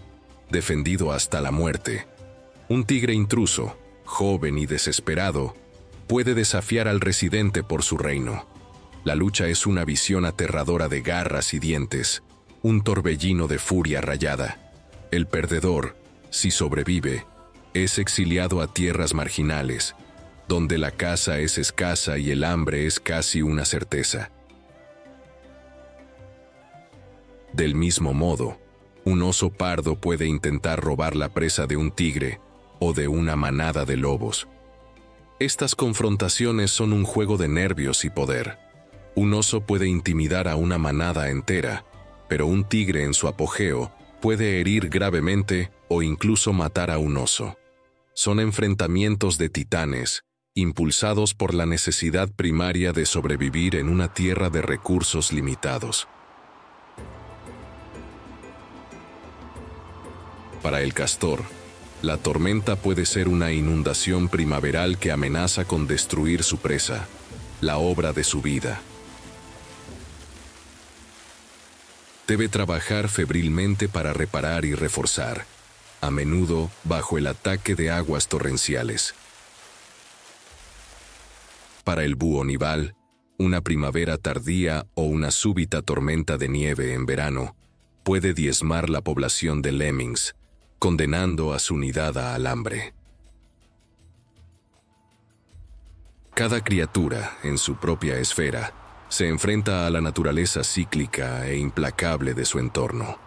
defendido hasta la muerte. Un tigre intruso, joven y desesperado, puede desafiar al residente por su reino. La lucha es una visión aterradora de garras y dientes, un torbellino de furia rayada. El perdedor, si sobrevive, es exiliado a tierras marginales, donde la caza es escasa y el hambre es casi una certeza. Del mismo modo, un oso pardo puede intentar robar la presa de un tigre o de una manada de lobos. Estas confrontaciones son un juego de nervios y poder. Un oso puede intimidar a una manada entera, pero un tigre en su apogeo puede herir gravemente o incluso matar a un oso. Son enfrentamientos de titanes, impulsados por la necesidad primaria de sobrevivir en una tierra de recursos limitados. Para el castor, la tormenta puede ser una inundación primaveral que amenaza con destruir su presa, la obra de su vida. Debe trabajar febrilmente para reparar y reforzar, a menudo bajo el ataque de aguas torrenciales. Para el búho nival, una primavera tardía o una súbita tormenta de nieve en verano puede diezmar la población de lemmings, condenando a su nidada al hambre. Cada criatura, en su propia esfera, se enfrenta a la naturaleza cíclica e implacable de su entorno.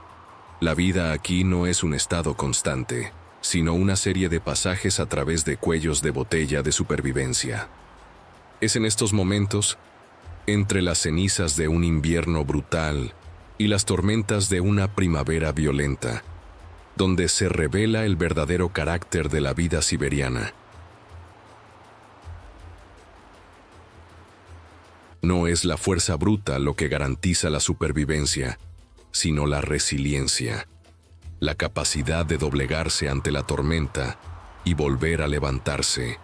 La vida aquí no es un estado constante, sino una serie de pasajes a través de cuellos de botella de supervivencia. Es en estos momentos, entre las cenizas de un invierno brutal y las tormentas de una primavera violenta, donde se revela el verdadero carácter de la vida siberiana. No es la fuerza bruta lo que garantiza la supervivencia, sino la resiliencia, la capacidad de doblegarse ante la tormenta y volver a levantarse,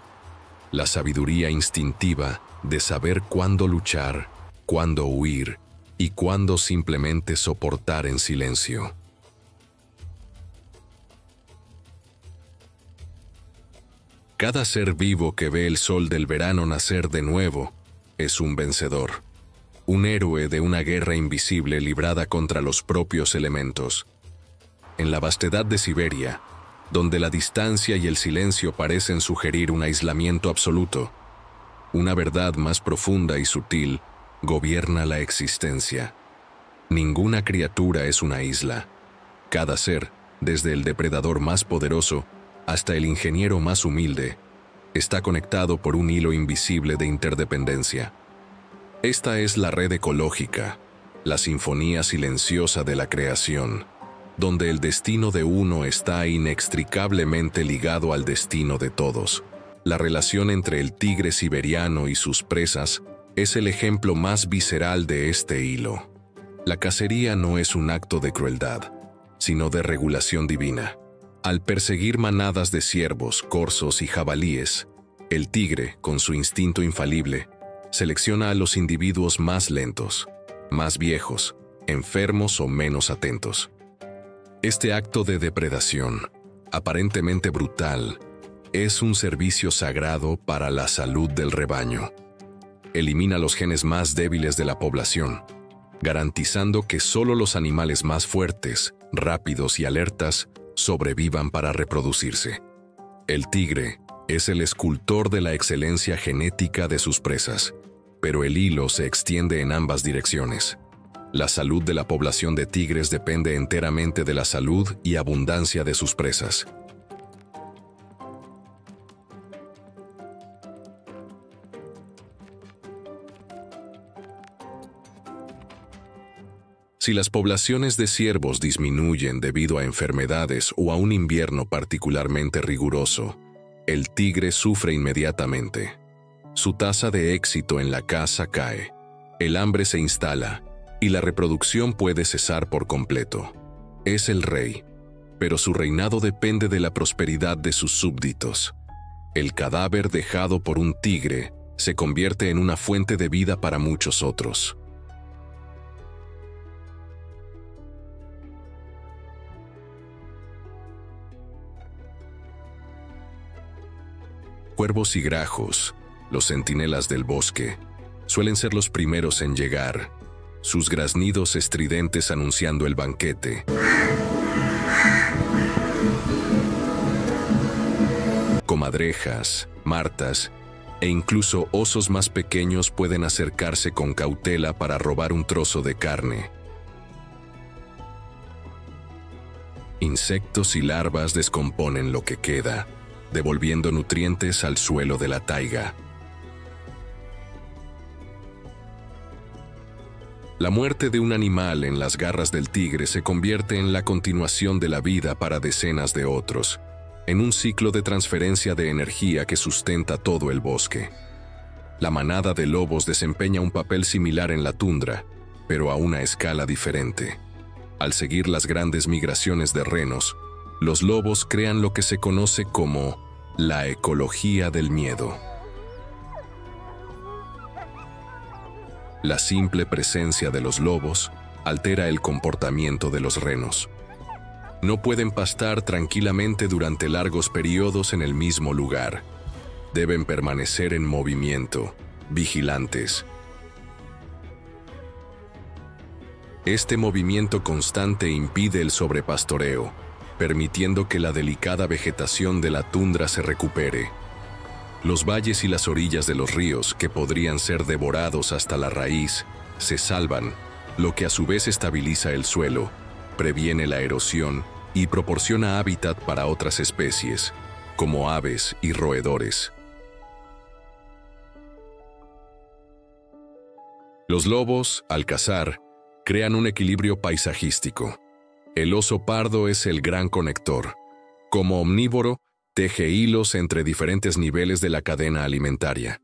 la sabiduría instintiva de saber cuándo luchar, cuándo huir y cuándo simplemente soportar en silencio. Cada ser vivo que ve el sol del verano nacer de nuevo es un vencedor, un héroe de una guerra invisible librada contra los propios elementos. En la vastedad de Siberia, donde la distancia y el silencio parecen sugerir un aislamiento absoluto, una verdad más profunda y sutil gobierna la existencia. Ninguna criatura es una isla. Cada ser, desde el depredador más poderoso hasta el ingeniero más humilde, está conectado por un hilo invisible de interdependencia. Esta es la red ecológica, la sinfonía silenciosa de la creación, donde el destino de uno está inextricablemente ligado al destino de todos. La relación entre el tigre siberiano y sus presas es el ejemplo más visceral de este hilo. La cacería no es un acto de crueldad, sino de regulación divina. Al perseguir manadas de ciervos, corzos y jabalíes, el tigre, con su instinto infalible, selecciona a los individuos más lentos, más viejos, enfermos o menos atentos. Este acto de depredación, aparentemente brutal, es un servicio sagrado para la salud del rebaño. Elimina los genes más débiles de la población, garantizando que solo los animales más fuertes, rápidos y alertas sobrevivan para reproducirse. El tigre es el escultor de la excelencia genética de sus presas, pero el hilo se extiende en ambas direcciones. La salud de la población de tigres depende enteramente de la salud y abundancia de sus presas. Si las poblaciones de ciervos disminuyen debido a enfermedades o a un invierno particularmente riguroso, el tigre sufre inmediatamente. Su tasa de éxito en la caza cae, el hambre se instala y la reproducción puede cesar por completo. Es el rey, pero su reinado depende de la prosperidad de sus súbditos. El cadáver dejado por un tigre se convierte en una fuente de vida para muchos otros. Cuervos y grajos, los centinelas del bosque, suelen ser los primeros en llegar, sus graznidos estridentes anunciando el banquete. Comadrejas, martas e incluso osos más pequeños pueden acercarse con cautela para robar un trozo de carne. Insectos y larvas descomponen lo que queda, devolviendo nutrientes al suelo de la taiga. La muerte de un animal en las garras del tigre se convierte en la continuación de la vida para decenas de otros, en un ciclo de transferencia de energía que sustenta todo el bosque. La manada de lobos desempeña un papel similar en la tundra, pero a una escala diferente. Al seguir las grandes migraciones de renos, los lobos crean lo que se conoce como la ecología del miedo. La simple presencia de los lobos altera el comportamiento de los renos. No pueden pastar tranquilamente durante largos periodos en el mismo lugar. Deben permanecer en movimiento, vigilantes. Este movimiento constante impide el sobrepastoreo, permitiendo que la delicada vegetación de la tundra se recupere. Los valles y las orillas de los ríos, que podrían ser devorados hasta la raíz, se salvan, lo que a su vez estabiliza el suelo, previene la erosión y proporciona hábitat para otras especies, como aves y roedores. Los lobos, al cazar, crean un equilibrio paisajístico. El oso pardo es el gran conector. Como omnívoro, teje hilos entre diferentes niveles de la cadena alimentaria.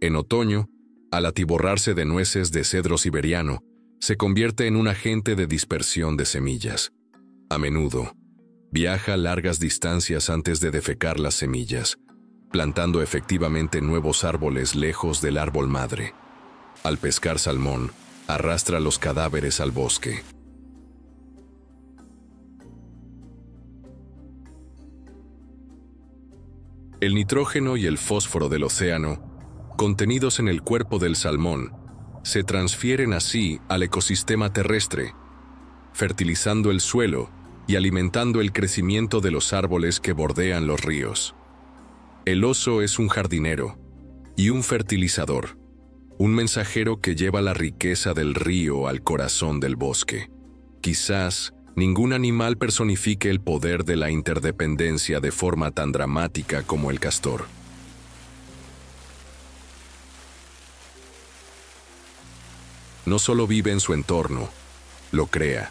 En otoño, al atiborrarse de nueces de cedro siberiano, se convierte en un agente de dispersión de semillas. A menudo, viaja largas distancias antes de defecar las semillas, plantando efectivamente nuevos árboles lejos del árbol madre. Al pescar salmón, arrastra los cadáveres al bosque. El nitrógeno y el fósforo del océano, contenidos en el cuerpo del salmón, se transfieren así al ecosistema terrestre, fertilizando el suelo y alimentando el crecimiento de los árboles que bordean los ríos. El oso es un jardinero y un fertilizador, un mensajero que lleva la riqueza del río al corazón del bosque. Quizás ningún animal personifique el poder de la interdependencia de forma tan dramática como el castor. No solo vive en su entorno, lo crea.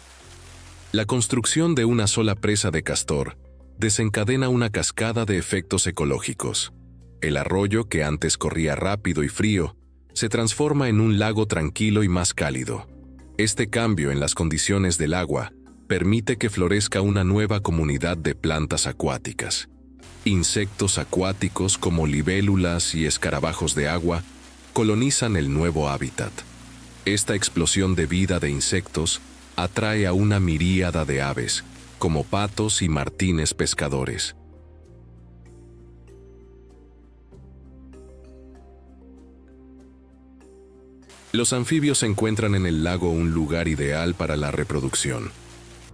La construcción de una sola presa de castor desencadena una cascada de efectos ecológicos. El arroyo, que antes corría rápido y frío, se transforma en un lago tranquilo y más cálido. Este cambio en las condiciones del agua permite que florezca una nueva comunidad de plantas acuáticas. Insectos acuáticos como libélulas y escarabajos de agua colonizan el nuevo hábitat. Esta explosión de vida de insectos atrae a una miríada de aves, como patos y martines pescadores. Los anfibios encuentran en el lago un lugar ideal para la reproducción.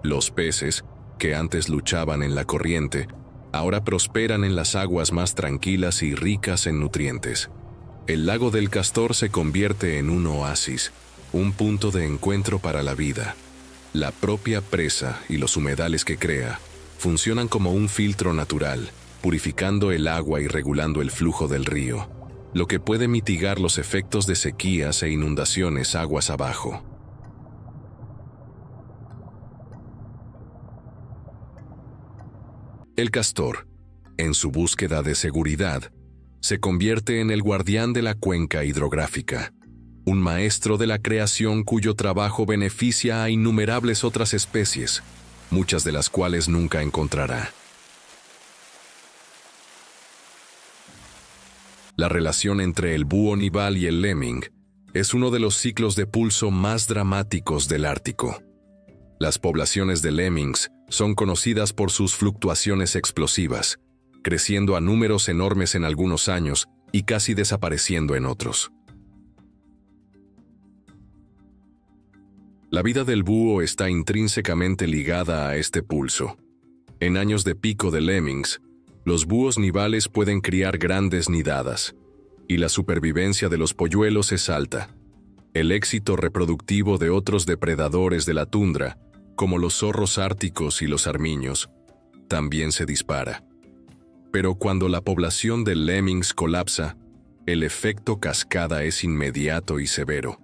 Los peces, que antes luchaban en la corriente, ahora prosperan en las aguas más tranquilas y ricas en nutrientes. El lago del Castor se convierte en un oasis, un punto de encuentro para la vida. La propia presa y los humedales que crea funcionan como un filtro natural, purificando el agua y regulando el flujo del río, lo que puede mitigar los efectos de sequías e inundaciones aguas abajo. El castor, en su búsqueda de seguridad, se convierte en el guardián de la cuenca hidrográfica, un maestro de la creación cuyo trabajo beneficia a innumerables otras especies, muchas de las cuales nunca encontrará. La relación entre el búho nival y el lemming es uno de los ciclos de pulso más dramáticos del Ártico. Las poblaciones de lemmings son conocidas por sus fluctuaciones explosivas, creciendo a números enormes en algunos años y casi desapareciendo en otros. La vida del búho está intrínsecamente ligada a este pulso. En años de pico de lemmings, los búhos nivales pueden criar grandes nidadas, y la supervivencia de los polluelos es alta. El éxito reproductivo de otros depredadores de la tundra, como los zorros árticos y los armiños, también se dispara. Pero cuando la población de lemmings colapsa, el efecto cascada es inmediato y severo.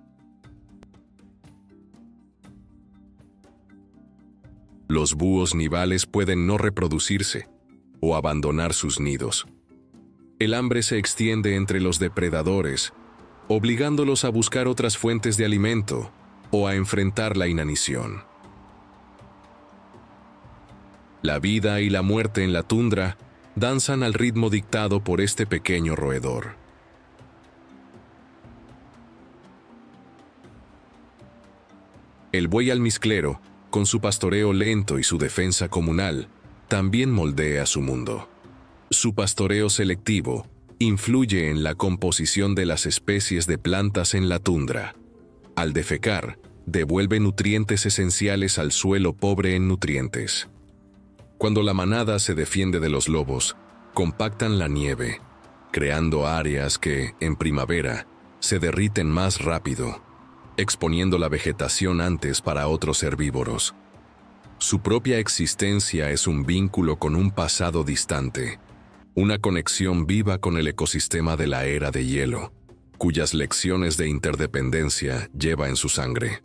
Los búhos nivales pueden no reproducirse o abandonar sus nidos. El hambre se extiende entre los depredadores, obligándolos a buscar otras fuentes de alimento o a enfrentar la inanición. La vida y la muerte en la tundra danzan al ritmo dictado por este pequeño roedor. El buey almizclero, con su pastoreo lento y su defensa comunal, también moldea su mundo. Su pastoreo selectivo influye en la composición de las especies de plantas en la tundra. Al defecar, devuelve nutrientes esenciales al suelo pobre en nutrientes. Cuando la manada se defiende de los lobos, compactan la nieve, creando áreas que, en primavera, se derriten más rápido, exponiendo la vegetación antes para otros herbívoros. Su propia existencia es un vínculo con un pasado distante, una conexión viva con el ecosistema de la era de hielo, cuyas lecciones de interdependencia lleva en su sangre.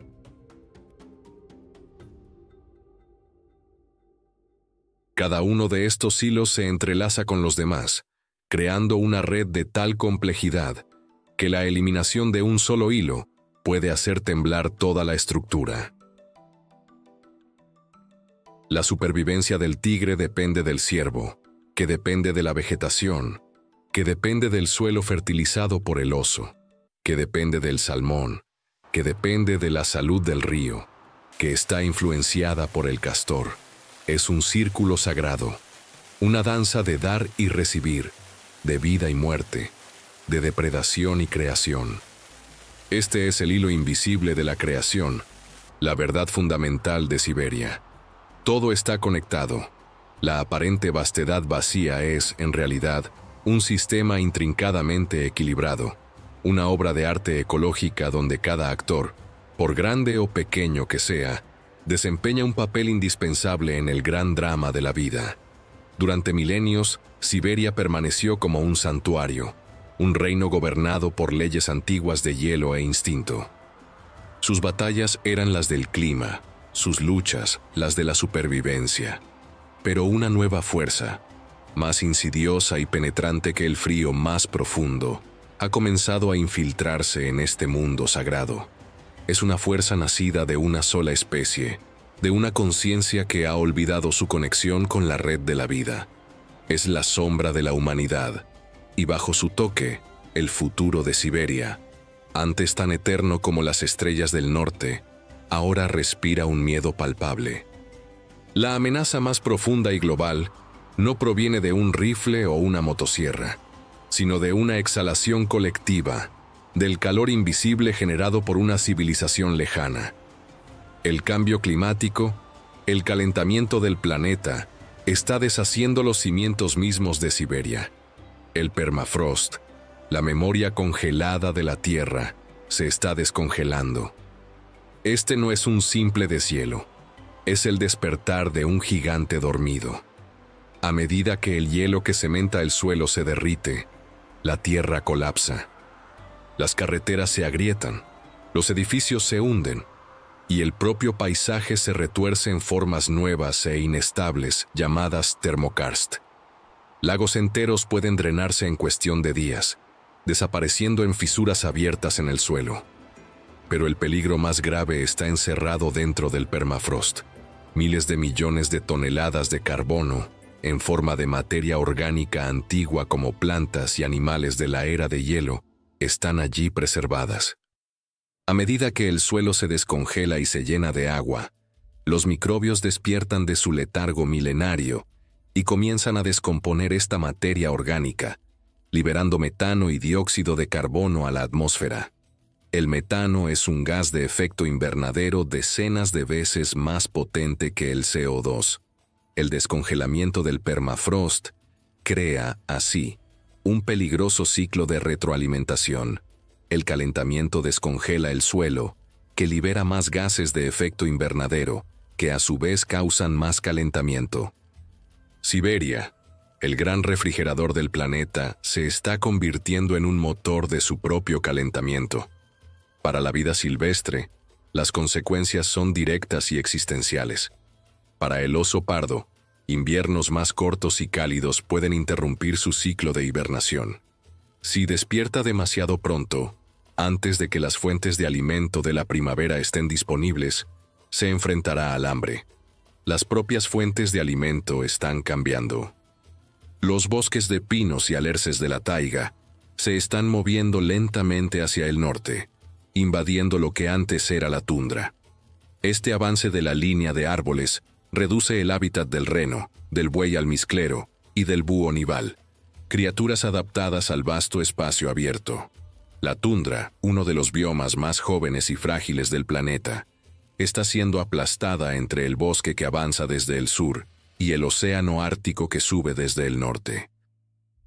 Cada uno de estos hilos se entrelaza con los demás, creando una red de tal complejidad que la eliminación de un solo hilo puede hacer temblar toda la estructura. La supervivencia del tigre depende del ciervo, que depende de la vegetación, que depende del suelo fertilizado por el oso, que depende del salmón, que depende de la salud del río, que está influenciada por el castor. Es un círculo sagrado, una danza de dar y recibir, de vida y muerte, de depredación y creación. Este es el hilo invisible de la creación, la verdad fundamental de Siberia. Todo está conectado. La aparente vastedad vacía es, en realidad, un sistema intrincadamente equilibrado, una obra de arte ecológica donde cada actor, por grande o pequeño que sea, desempeña un papel indispensable en el gran drama de la vida. Durante milenios, Siberia permaneció como un santuario, un reino gobernado por leyes antiguas de hielo e instinto. Sus batallas eran las del clima, sus luchas las de la supervivencia. Pero una nueva fuerza, más insidiosa y penetrante que el frío más profundo, ha comenzado a infiltrarse en este mundo sagrado. Es una fuerza nacida de una sola especie, de una conciencia que ha olvidado su conexión con la red de la vida. Es la sombra de la humanidad, y bajo su toque, el futuro de Siberia, antes tan eterno como las estrellas del norte, ahora respira un miedo palpable. La amenaza más profunda y global no proviene de un rifle o una motosierra, sino de una exhalación colectiva, del calor invisible generado por una civilización lejana. El cambio climático, el calentamiento del planeta, está deshaciendo los cimientos mismos de Siberia. El permafrost, la memoria congelada de la Tierra, se está descongelando. Este no es un simple deshielo, es el despertar de un gigante dormido. A medida que el hielo que cementa el suelo se derrite, la Tierra colapsa. Las carreteras se agrietan, los edificios se hunden, y el propio paisaje se retuerce en formas nuevas e inestables llamadas termokarst. Lagos enteros pueden drenarse en cuestión de días, desapareciendo en fisuras abiertas en el suelo. Pero el peligro más grave está encerrado dentro del permafrost. Miles de millones de toneladas de carbono, en forma de materia orgánica antigua como plantas y animales de la era de hielo, están allí preservadas. A medida que el suelo se descongela y se llena de agua, los microbios despiertan de su letargo milenario y comienzan a descomponer esta materia orgánica, liberando metano y dióxido de carbono a la atmósfera. El metano es un gas de efecto invernadero decenas de veces más potente que el CO2. El descongelamiento del permafrost crea, así, un peligroso ciclo de retroalimentación. El calentamiento descongela el suelo, que libera más gases de efecto invernadero, que a su vez causan más calentamiento. Siberia, el gran refrigerador del planeta, se está convirtiendo en un motor de su propio calentamiento. Para la vida silvestre, las consecuencias son directas y existenciales. Para el oso pardo, inviernos más cortos y cálidos pueden interrumpir su ciclo de hibernación. Si despierta demasiado pronto, antes de que las fuentes de alimento de la primavera estén disponibles, se enfrentará al hambre. Las propias fuentes de alimento están cambiando. Los bosques de pinos y alerces de la taiga se están moviendo lentamente hacia el norte, invadiendo lo que antes era la tundra. Este avance de la línea de árboles reduce el hábitat del reno, del buey almizclero y del búho nival, criaturas adaptadas al vasto espacio abierto. La tundra, uno de los biomas más jóvenes y frágiles del planeta, está siendo aplastada entre el bosque que avanza desde el sur y el océano ártico que sube desde el norte.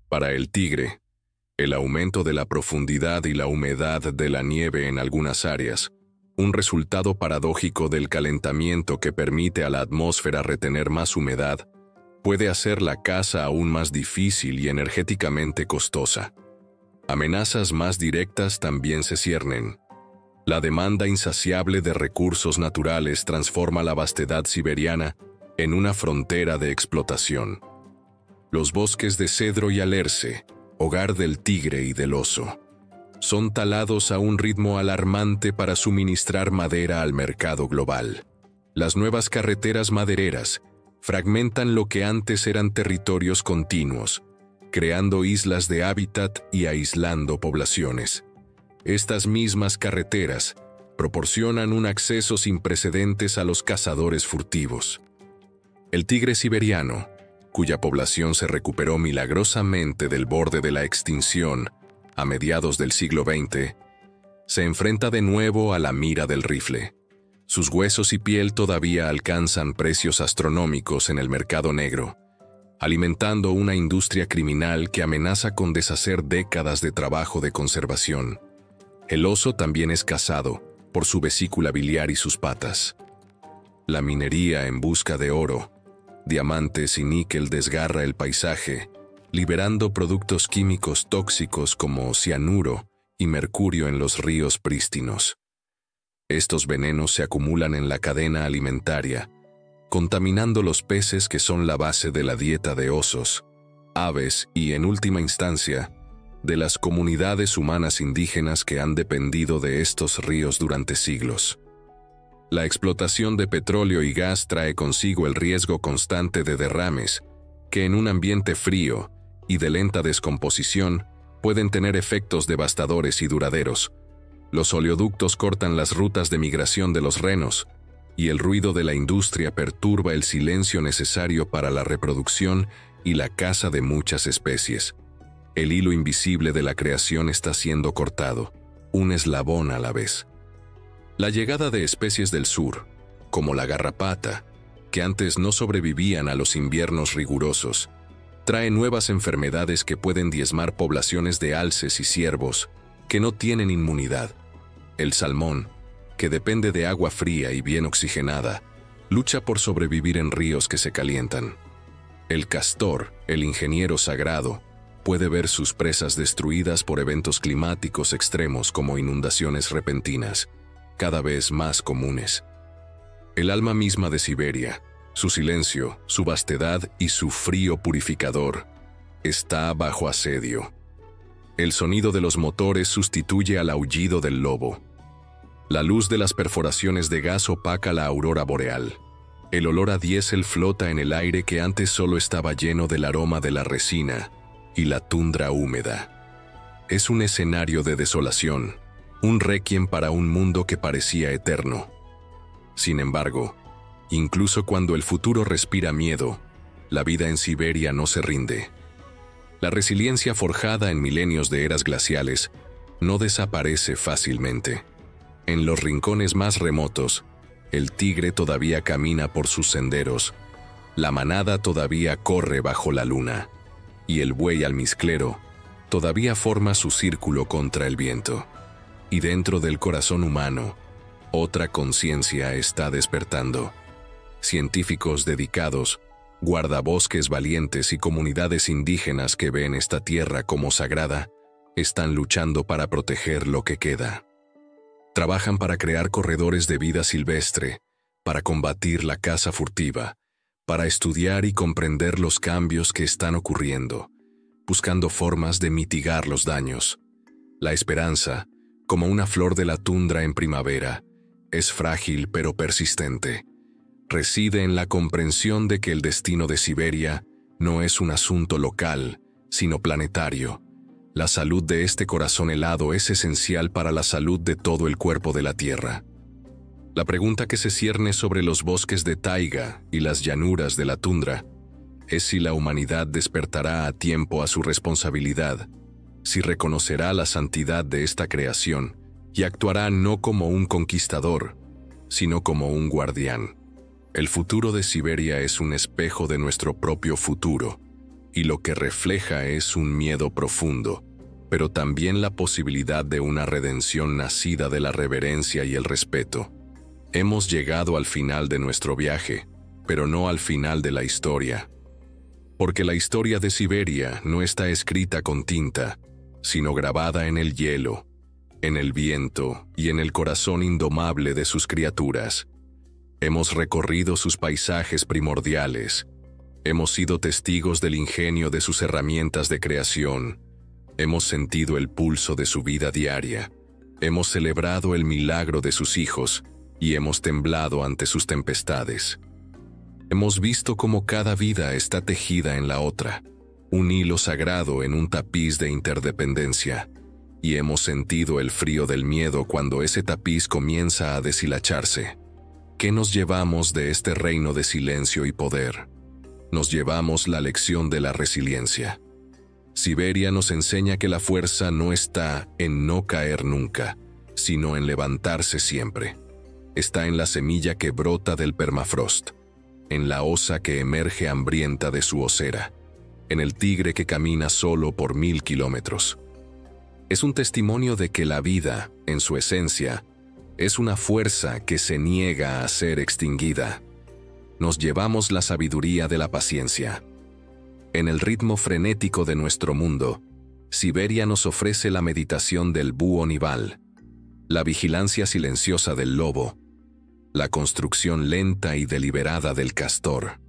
Para el tigre, el aumento de la profundidad y la humedad de la nieve en algunas áreas, un resultado paradójico del calentamiento que permite a la atmósfera retener más humedad, puede hacer la caza aún más difícil y energéticamente costosa. Amenazas más directas también se ciernen. La demanda insaciable de recursos naturales transforma la vastedad siberiana en una frontera de explotación. Los bosques de cedro y alerce, hogar del tigre y del oso, son talados a un ritmo alarmante para suministrar madera al mercado global. Las nuevas carreteras madereras fragmentan lo que antes eran territorios continuos, creando islas de hábitat y aislando poblaciones. Estas mismas carreteras proporcionan un acceso sin precedentes a los cazadores furtivos. El tigre siberiano, cuya población se recuperó milagrosamente del borde de la extinción a mediados del siglo XX, se enfrenta de nuevo a la mira del rifle. Sus huesos y piel todavía alcanzan precios astronómicos en el mercado negro, alimentando una industria criminal que amenaza con deshacer décadas de trabajo de conservación. El oso también es cazado por su vesícula biliar y sus patas. La minería en busca de oro, diamantes y níquel desgarra el paisaje, liberando productos químicos tóxicos como cianuro y mercurio en los ríos prístinos. Estos venenos se acumulan en la cadena alimentaria, contaminando los peces que son la base de la dieta de osos, aves y, en última instancia, de las comunidades humanas indígenas que han dependido de estos ríos durante siglos. La explotación de petróleo y gas trae consigo el riesgo constante de derrames, que en un ambiente frío y de lenta descomposición pueden tener efectos devastadores y duraderos. Los oleoductos cortan las rutas de migración de los renos, y el ruido de la industria perturba el silencio necesario para la reproducción y la caza de muchas especies. El hilo invisible de la creación está siendo cortado, un eslabón a la vez. La llegada de especies del sur, como la garrapata, que antes no sobrevivían a los inviernos rigurosos, trae nuevas enfermedades que pueden diezmar poblaciones de alces y ciervos que no tienen inmunidad. El salmón, que depende de agua fría y bien oxigenada, lucha por sobrevivir en ríos que se calientan. El castor, el ingeniero sagrado, puede ver sus presas destruidas por eventos climáticos extremos como inundaciones repentinas, cada vez más comunes. El alma misma de Siberia, su silencio, su vastedad y su frío purificador, está bajo asedio. El sonido de los motores sustituye al aullido del lobo. La luz de las perforaciones de gas opaca la aurora boreal. El olor a diésel flota en el aire que antes solo estaba lleno del aroma de la resina y la tundra húmeda. Es un escenario de desolación, un requiem para un mundo que parecía eterno. Sin embargo, incluso cuando el futuro respira miedo, la vida en Siberia no se rinde. La resiliencia forjada en milenios de eras glaciales no desaparece fácilmente. En los rincones más remotos, el tigre todavía camina por sus senderos, la manada todavía corre bajo la luna, y el buey almizclero todavía forma su círculo contra el viento. Y dentro del corazón humano, otra conciencia está despertando. Científicos dedicados, guardabosques valientes y comunidades indígenas que ven esta tierra como sagrada, están luchando para proteger lo que queda. Trabajan para crear corredores de vida silvestre, para combatir la caza furtiva, para estudiar y comprender los cambios que están ocurriendo, buscando formas de mitigar los daños. La esperanza, como una flor de la tundra en primavera, es frágil pero persistente. Reside en la comprensión de que el destino de Siberia no es un asunto local, sino planetario. La salud de este corazón helado es esencial para la salud de todo el cuerpo de la Tierra. La pregunta que se cierne sobre los bosques de taiga y las llanuras de la tundra es si la humanidad despertará a tiempo a su responsabilidad, si reconocerá la santidad de esta creación y actuará no como un conquistador, sino como un guardián. El futuro de Siberia es un espejo de nuestro propio futuro, y lo que refleja es un miedo profundo, pero también la posibilidad de una redención nacida de la reverencia y el respeto. Hemos llegado al final de nuestro viaje, pero no al final de la historia. Porque la historia de Siberia no está escrita con tinta, sino grabada en el hielo, en el viento y en el corazón indomable de sus criaturas. Hemos recorrido sus paisajes primordiales, hemos sido testigos del ingenio de sus herramientas de creación, hemos sentido el pulso de su vida diaria, hemos celebrado el milagro de sus hijos y hemos temblado ante sus tempestades. Hemos visto cómo cada vida está tejida en la otra, un hilo sagrado en un tapiz de interdependencia, y hemos sentido el frío del miedo cuando ese tapiz comienza a deshilacharse. ¿Qué nos llevamos de este reino de silencio y poder? Nos llevamos la lección de la resiliencia. Siberia nos enseña que la fuerza no está en no caer nunca, sino en levantarse siempre. Está en la semilla que brota del permafrost, en la osa que emerge hambrienta de su osera, en el tigre que camina solo por 1000 kilómetros. Es un testimonio de que la vida, en su esencia, es una fuerza que se niega a ser extinguida. Nos llevamos la sabiduría de la paciencia. En el ritmo frenético de nuestro mundo, Siberia nos ofrece la meditación del búho nival, la vigilancia silenciosa del lobo, la construcción lenta y deliberada del castor.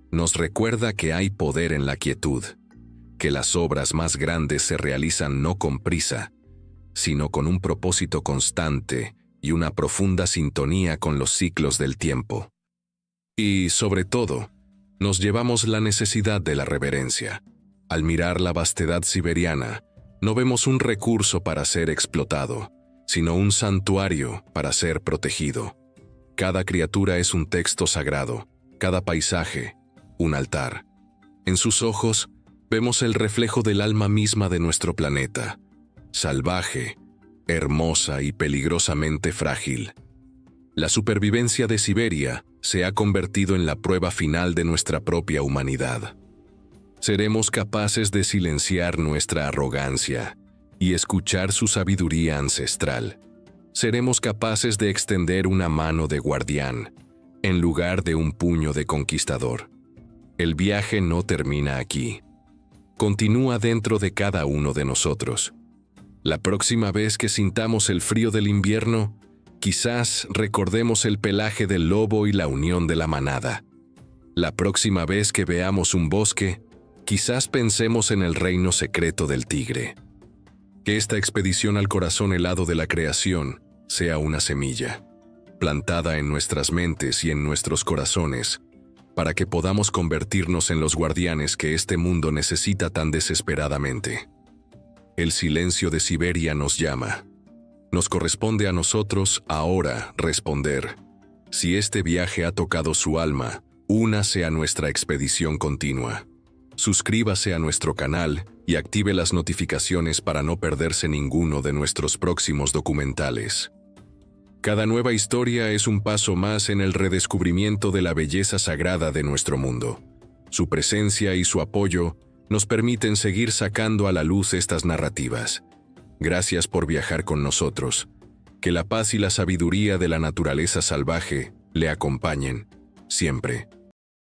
Nos recuerda que hay poder en la quietud, que las obras más grandes se realizan no con prisa, sino con un propósito constante y una profunda sintonía con los ciclos del tiempo. Y, sobre todo, nos llevamos la necesidad de la reverencia. Al mirar la vastedad siberiana, no vemos un recurso para ser explotado, sino un santuario para ser protegido. Cada criatura es un texto sagrado, cada paisaje, un altar. En sus ojos, vemos el reflejo del alma misma de nuestro planeta, salvaje, hermosa y peligrosamente frágil. La supervivencia de Siberia se ha convertido en la prueba final de nuestra propia humanidad. Seremos capaces de silenciar nuestra arrogancia y escuchar su sabiduría ancestral. Seremos capaces de extender una mano de guardián en lugar de un puño de conquistador. El viaje no termina aquí. Continúa dentro de cada uno de nosotros. La próxima vez que sintamos el frío del invierno, Quizás recordemos el pelaje del lobo y la unión de la manada. La próxima vez que veamos un bosque, quizás pensemos en el reino secreto del tigre. Que esta expedición al corazón helado de la creación sea una semilla, plantada en nuestras mentes y en nuestros corazones, para que podamos convertirnos en los guardianes que este mundo necesita tan desesperadamente. El silencio de Siberia nos llama. Nos corresponde a nosotros ahora responder. Si este viaje ha tocado su alma, únase a nuestra expedición continua. Suscríbase a nuestro canal y active las notificaciones para no perderse ninguno de nuestros próximos documentales. Cada nueva historia es un paso más en el redescubrimiento de la belleza sagrada de nuestro mundo. Su presencia y su apoyo nos permiten seguir sacando a la luz estas narrativas. Gracias por viajar con nosotros. Que la paz y la sabiduría de la naturaleza salvaje le acompañen, siempre.